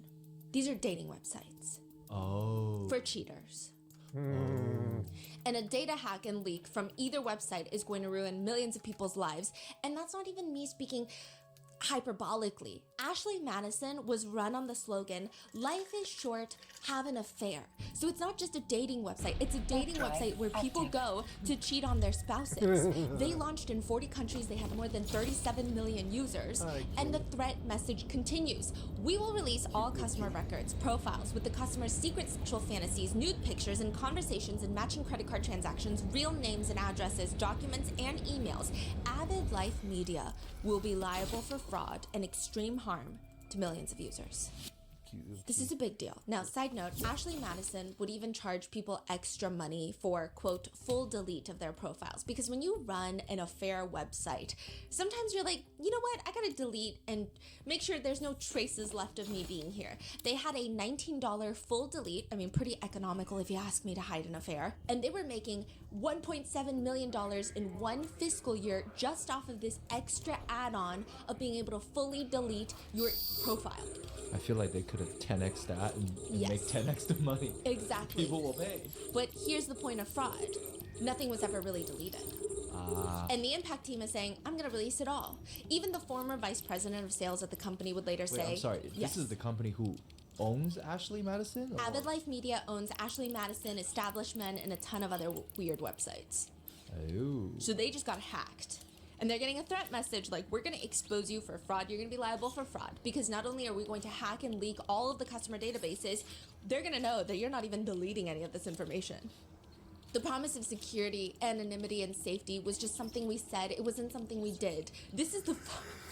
These are dating websites. Oh. For cheaters. And a data hack and leak from either website is going to ruin millions of people's lives. And that's not even me speaking hyperbolically. Ashley Madison was run on the slogan, "Life is short, have an affair." So it's not just a dating website, it's a dating website where people go to cheat on their spouses. They launched in 40 countries, they had more than 37 million users, and the threat message continues. We will release all customer records, profiles with the customer's secret sexual fantasies, nude pictures and conversations and matching credit card transactions, real names and addresses, documents and emails. Avid Life Media will be liable for fraud and extreme harm to millions of users. This is a big deal. Now, side note, Ashley Madison would even charge people extra money for, quote, full delete of their profiles. Because when you run an affair website, sometimes you're like, you know what, I gotta delete and make sure there's no traces left of me being here. They had a $19 full delete, I mean, pretty economical if you ask me to hide an affair, and they were making $1.7 million in one fiscal year just off of this extra add-on of being able to fully delete your profile. I feel like they could have 10x that and make 10x the money. Exactly. People will pay. But here's the point of fraud. Nothing was ever really deleted. And the Impact team is saying, I'm going to release it all. Even the former vice president of sales at the company would later say... I'm sorry. Yes. This is the company who owns Ashley Madison? Or? Avid Life Media owns Ashley Madison, Established Men, and a ton of other weird websites. Oh. So they just got hacked. And they're getting a threat message like, we're going to expose you for fraud. You're going to be liable for fraud. Because not only are we going to hack and leak all of the customer databases, they're going to know that you're not even deleting any of this information. The promise of security, anonymity, and safety was just something we said. It wasn't something we did. This is the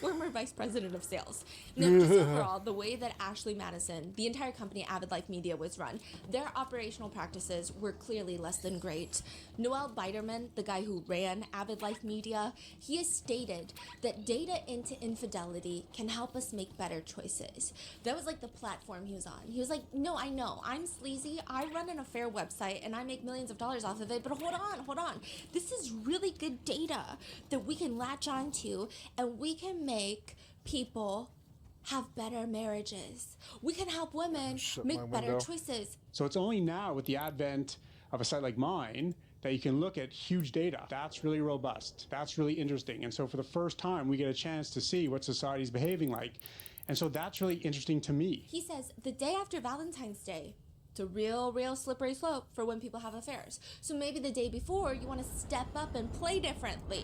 former vice president of sales. Now, just overall, the way that Ashley Madison, the entire company AvidLife Media, was run, their operational practices were clearly less than great. Noel Biderman, the guy who ran AvidLife Media, he has stated that data into infidelity can help us make better choices. That was like the platform he was on. He was like, no, I know, I'm sleazy, I run an affair website and I make millions of dollars off of it, but hold on. This is really good data that we can latch onto, and we can make people have better marriages. We can help women make better choices. So it's only now with the advent of a site like mine that you can look at huge data. That's really robust. That's really interesting. And so for the first time, we get a chance to see what society's behaving like. And so that's really interesting to me. He says the day after Valentine's Day, it's a real slippery slope for when people have affairs. So maybe the day before, you want to step up and play differently.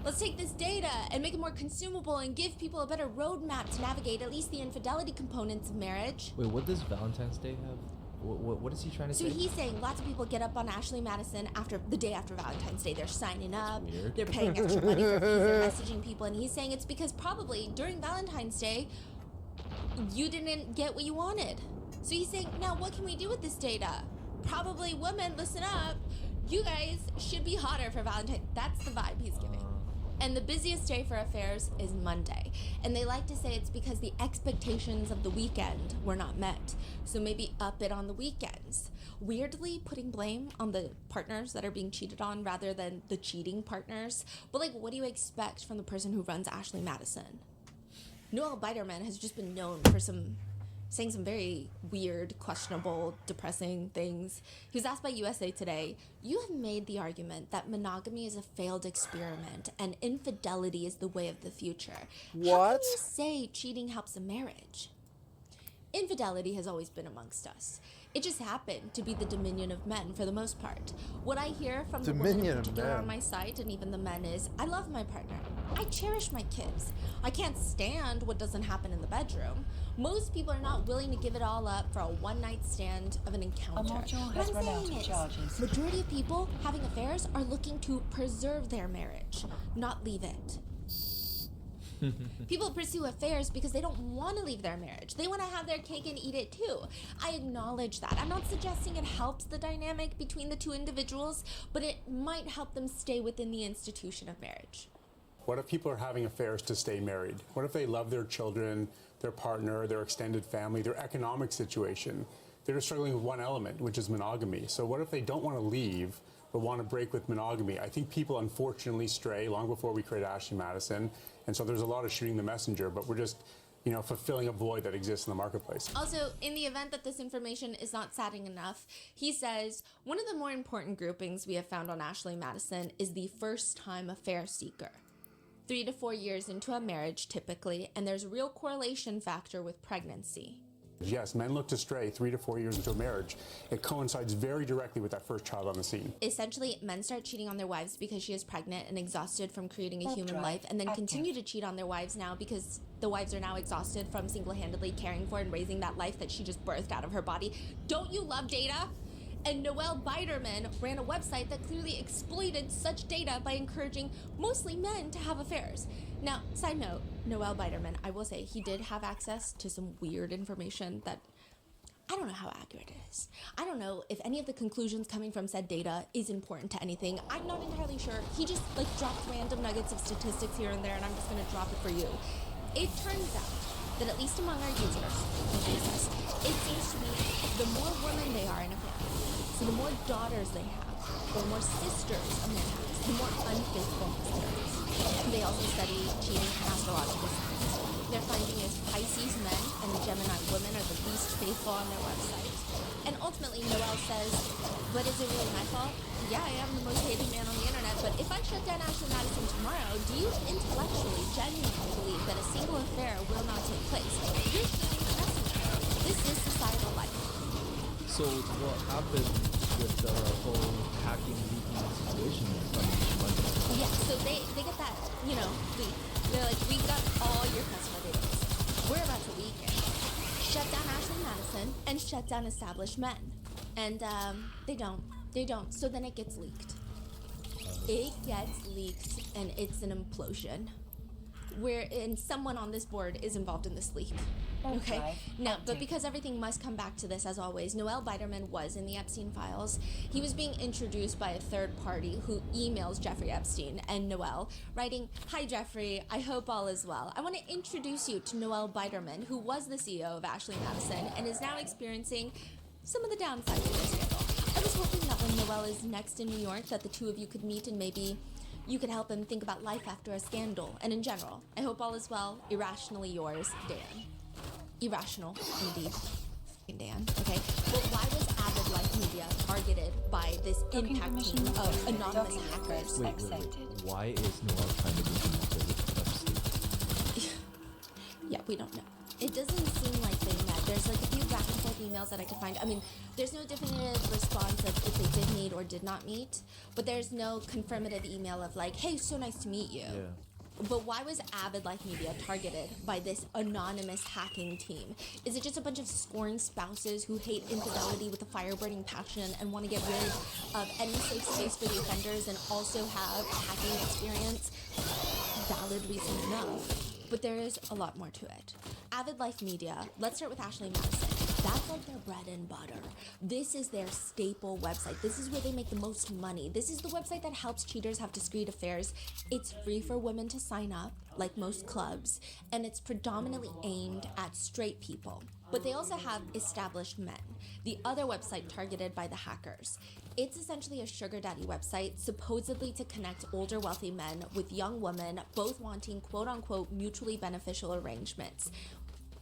Let's take this data and make it more consumable and give people a better roadmap to navigate at least the infidelity components of marriage. Wait, what does Valentine's Day have? What is he trying to say? So he's saying lots of people get up on Ashley Madison after the day after Valentine's Day. They're signing up, they're paying extra money for fees, they're messaging people, and he's saying it's because probably during Valentine's Day, you didn't get what you wanted. So he's saying, now what can we do with this data? Probably women, listen up. You guys should be hotter for Valentine's. That's the vibe he's giving. And the busiest day for affairs is Monday. And they like to say it's because the expectations of the weekend were not met. So maybe up it on the weekends. Weirdly putting blame on the partners that are being cheated on rather than the cheating partners. But like, what do you expect from the person who runs Ashley Madison? Noel Biderman has just been known for saying some very weird, questionable, depressing things. He was asked by USA Today, you have made the argument that monogamy is a failed experiment and infidelity is the way of the future. What? How can you say cheating helps a marriage? Infidelity has always been amongst us. It just happened to be the dominion of men for the most part. What I hear from the women in particular on my site and even the men is, I love my partner. I cherish my kids. I can't stand what doesn't happen in the bedroom. Most people are not willing to give it all up for a one-night stand of an encounter. What I'm saying is, majority of people having affairs are looking to preserve their marriage, not leave it. People pursue affairs because they don't want to leave their marriage. They want to have their cake and eat it too. I acknowledge that. I'm not suggesting it helps the dynamic between the two individuals, but it might help them stay within the institution of marriage. What if people are having affairs to stay married? What if they love their children, their partner, their extended family, their economic situation? They're just struggling with one element, which is monogamy. So what if they don't want to leave, but want to break with monogamy? I think people unfortunately stray long before we create Ashley Madison. And so there's a lot of shooting the messenger, but we're just, fulfilling a void that exists in the marketplace. Also, in the event that this information is not saddening enough, he says, one of the more important groupings we have found on Ashley Madison is the first-time affair seeker. 3 to 4 years into a marriage, typically, and there's a real correlation factor with pregnancy. Yes, men look to stray 3 to 4 years into a marriage. It coincides very directly with that first child on the scene. Essentially, men start cheating on their wives because she is pregnant and exhausted from creating a human life, and then continue to cheat on their wives now because the wives are now exhausted from single-handedly caring for and raising that life that she just birthed out of her body. Don't you love data? And Noel Biderman ran a website that clearly exploited such data by encouraging mostly men to have affairs. Now, side note, Noel Biderman, I will say, he did have access to some weird information that I don't know how accurate it is. I don't know if any of the conclusions coming from said data is important to anything. I'm not entirely sure. He just dropped random nuggets of statistics here and there, and I'm just going to drop it for you. It turns out that at least among our users, it seems to be the more women they are in a family, so the more daughters they have, or more sisters a man has, the more unfaithful husbands. They also study cheating and astrological signs. Their finding is Pisces men and Gemini women are the least faithful on their website. And ultimately, Noel says, but is it really my fault? Yeah, I am the most hated man on the internet, but if I shut down Ashley Madison tomorrow, do you intellectually, genuinely believe that a single affair will not take place? You're shooting the messenger. This is societal life. So what happened with the whole hacking leaking situation from Monday? Yeah, so they get that, leak. They're like, we got all your customer database. We're about to leak it. Shut down Ashley Madison and shut down established men. And they don't. So then it gets leaked. It gets leaked and it's an implosion. wherein someone on this board is involved in this leak. Okay. No, but because everything must come back to this as always, Noel Biderman was in the Epstein files. He was being introduced by a third party who emails Jeffrey Epstein and Noel, writing, "Hi Jeffrey, I hope all is well. I want to introduce you to Noel Biderman, who was the CEO of Ashley Madison and is now experiencing some of the downsides of this scandal. I was hoping that when Noel is next in New York that the two of you could meet and maybe you could help him think about life after a scandal. And in general, I hope all is well. Irrationally yours, Dan." Irrational, indeed. Dan, okay? But why was Avid Life Media targeted by this impact team of anonymous hackers? Wait. Why is Noel trying to be connected with Epstein? Yeah, we don't know. It doesn't seem like they met. There's like a few back and forth emails that I could find. I mean, there's no definitive response of if they did meet or did not meet, but there's no confirmative email of like, "Hey, so nice to meet you." Yeah. But why was Avid Life Media targeted by this anonymous hacking team? Is it just a bunch of scorned spouses who hate infidelity with a fire-burning passion and want to get rid of any safe space for the offenders and also have hacking experience? Valid reason enough. But there is a lot more to it. Avid Life Media, let's start with Ashley Madison. That's like their bread and butter. This is their staple website. This is where they make the most money. This is the website that helps cheaters have discreet affairs. It's free for women to sign up, like most clubs, and it's predominantly aimed at straight people. But they also have established men, the other website targeted by the hackers. It's essentially a sugar daddy website, supposedly to connect older wealthy men with young women, both wanting quote-unquote mutually beneficial arrangements.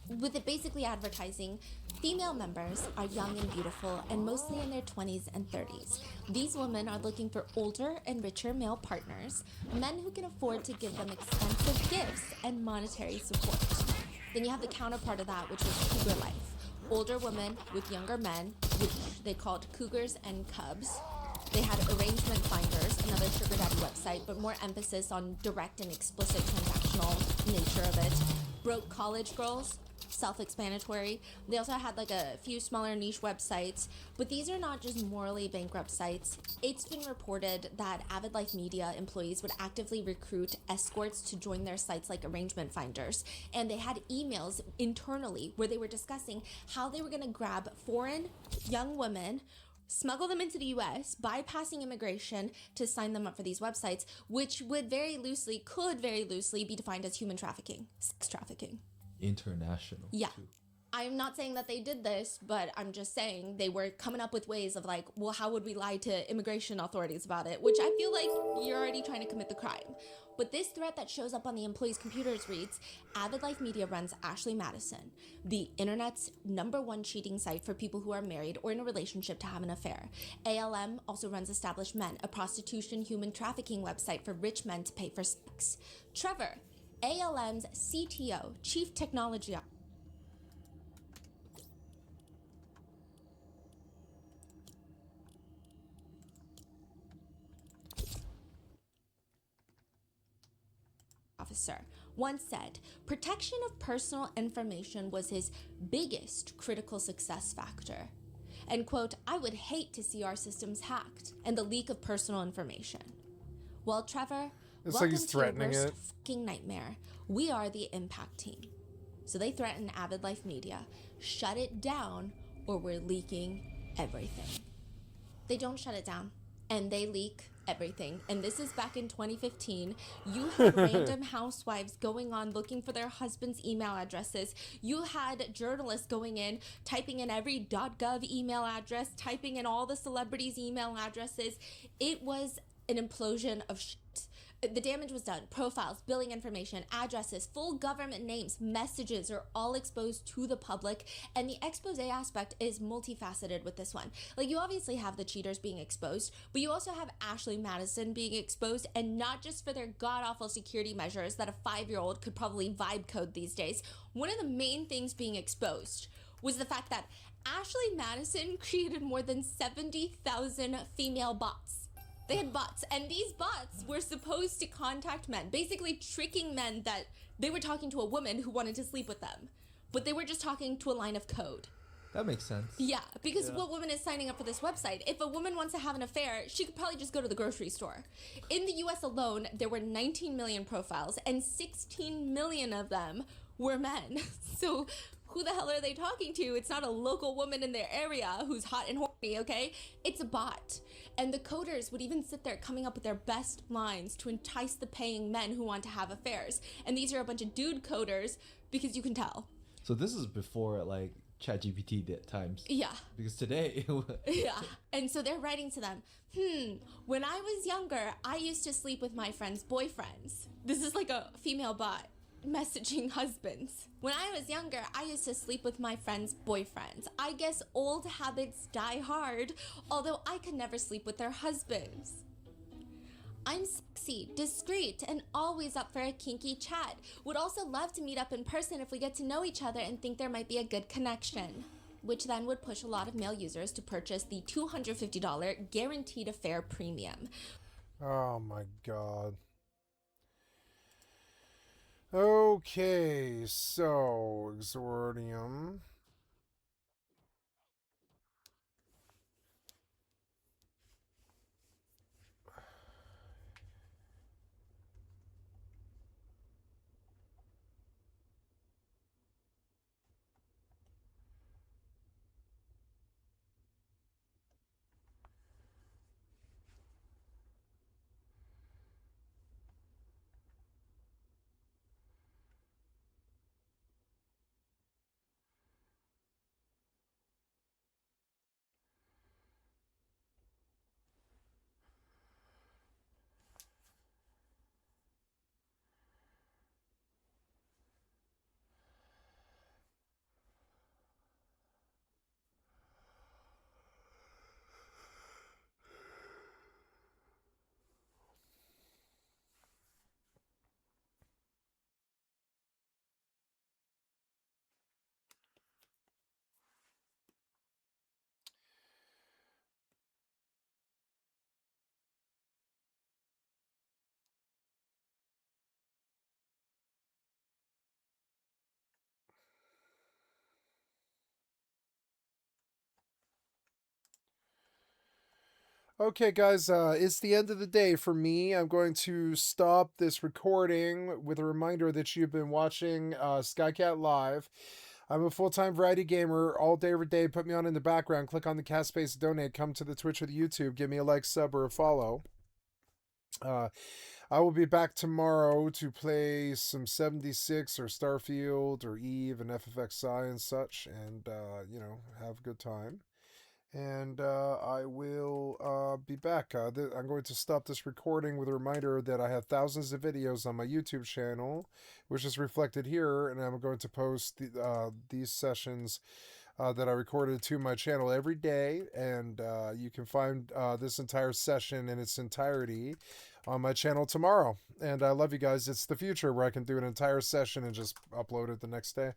With it basically advertising, female members are young and beautiful and mostly in their 20s and 30s. These women are looking for older and richer male partners, men who can afford to give them expensive gifts and monetary support. Then you have the counterpart of that, which was Cougar Life. Older women with younger men, which they called Cougars and Cubs. They had Arrangement Finders, another sugar daddy website, but more emphasis on direct and explicit transactional nature of it. Broke College Girls, self-explanatory. They also had like a few smaller niche websites, but these are not just morally bankrupt sites. It's been reported that Avid Life Media employees would actively recruit escorts to join their sites like Arrangement Finders, and they had emails internally where they were discussing how they were going to grab foreign young women, smuggle them into the US, bypassing immigration to sign them up for these websites, which could very loosely be defined as human trafficking, sex trafficking. International. Yeah. I'm not saying that they did this, but I'm just saying they were coming up with ways of like, well, how would we lie to immigration authorities about it? Which I feel like you're already trying to commit the crime. But this threat that shows up on the employees' computers reads, Avid Life Media runs Ashley Madison, the internet's #1 cheating site for people who are married or in a relationship to have an affair. ALM also runs Established Men, a prostitution human trafficking website for rich men to pay for sex. Trevor, ALM's CTO, Chief Technology Officer, once said, protection of personal information was his biggest critical success factor. And quote, I would hate to see our systems hacked and the leak of personal information. Well, Trevor, it's welcome like he's threatening to your it. worst fucking nightmare. We are the impact team. So they threaten Avid Life Media. Shut it down or we're leaking everything. They don't shut it down and they leak everything. And this is back in 2015. You had random housewives going on looking for their husband's email addresses. You had journalists going in, typing in every .gov email address, typing in all the celebrities' email addresses. It was an implosion of shit. The damage was done. Profiles, billing information, addresses, full government names, messages are all exposed to the public. And the expose aspect is multifaceted with this one. Like, you obviously have the cheaters being exposed, but you also have Ashley Madison being exposed, and not just for their god-awful security measures that a 5-year-old could probably vibe code these days. One of the main things being exposed was the fact that Ashley Madison created more than 70,000 female bots. They had bots, and these bots were supposed to contact men, basically tricking men that they were talking to a woman who wanted to sleep with them, but they were just talking to a line of code. That makes sense. Yeah, because what woman is signing up for this website? If a woman wants to have an affair, she could probably just go to the grocery store. In the US alone, there were 19 million profiles, and 16 million of them were men. So who the hell are they talking to? It's not a local woman in their area who's hot and horny, okay? It's a bot. And the coders would even sit there coming up with their best lines to entice the paying men who want to have affairs. And these are a bunch of dude coders, because you can tell. So this is before like ChatGPT times. Yeah. Because today. Yeah. And so they're writing to them, when I was younger, I used to sleep with my friends' boyfriends. This is like a female bot messaging husbands. When I was younger, I used to sleep with my friends' boyfriends. I guess old habits die hard, although I could never sleep with their husbands. I'm sexy, discreet, and always up for a kinky chat. Would also love to meet up in person if we get to know each other and think there might be a good connection. Which then would push a lot of male users to purchase the $250 Guaranteed Affair Premium. Oh my god. Okay, so Exordium. Okay, guys, it's the end of the day for me. I'm going to stop this recording with a reminder that you've been watching Skycat Live. I'm a full-time variety gamer, all day, every day. Put me on in the background. Click on the cast space to donate. Come to the Twitch or the YouTube. Give me a like, sub, or a follow. I will be back tomorrow to play some 76 or Starfield or Eve and FFXI and such, and, have a good time. And I will be back. I'm going to stop this recording with a reminder that I have thousands of videos on my YouTube channel, which is reflected here, and I'm going to post these sessions that I recorded to my channel every day, and you can find this entire session in its entirety on my channel tomorrow. And I love you guys. It's the future where I can do an entire session and just upload it the next day.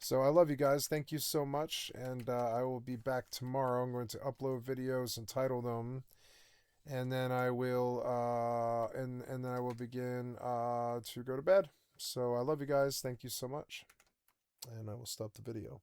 So I love you guys. Thank you so much. And I will be back tomorrow. I'm going to upload videos and title them. And then I will and then I will begin to go to bed. So I love you guys. Thank you so much. And I will stop the video.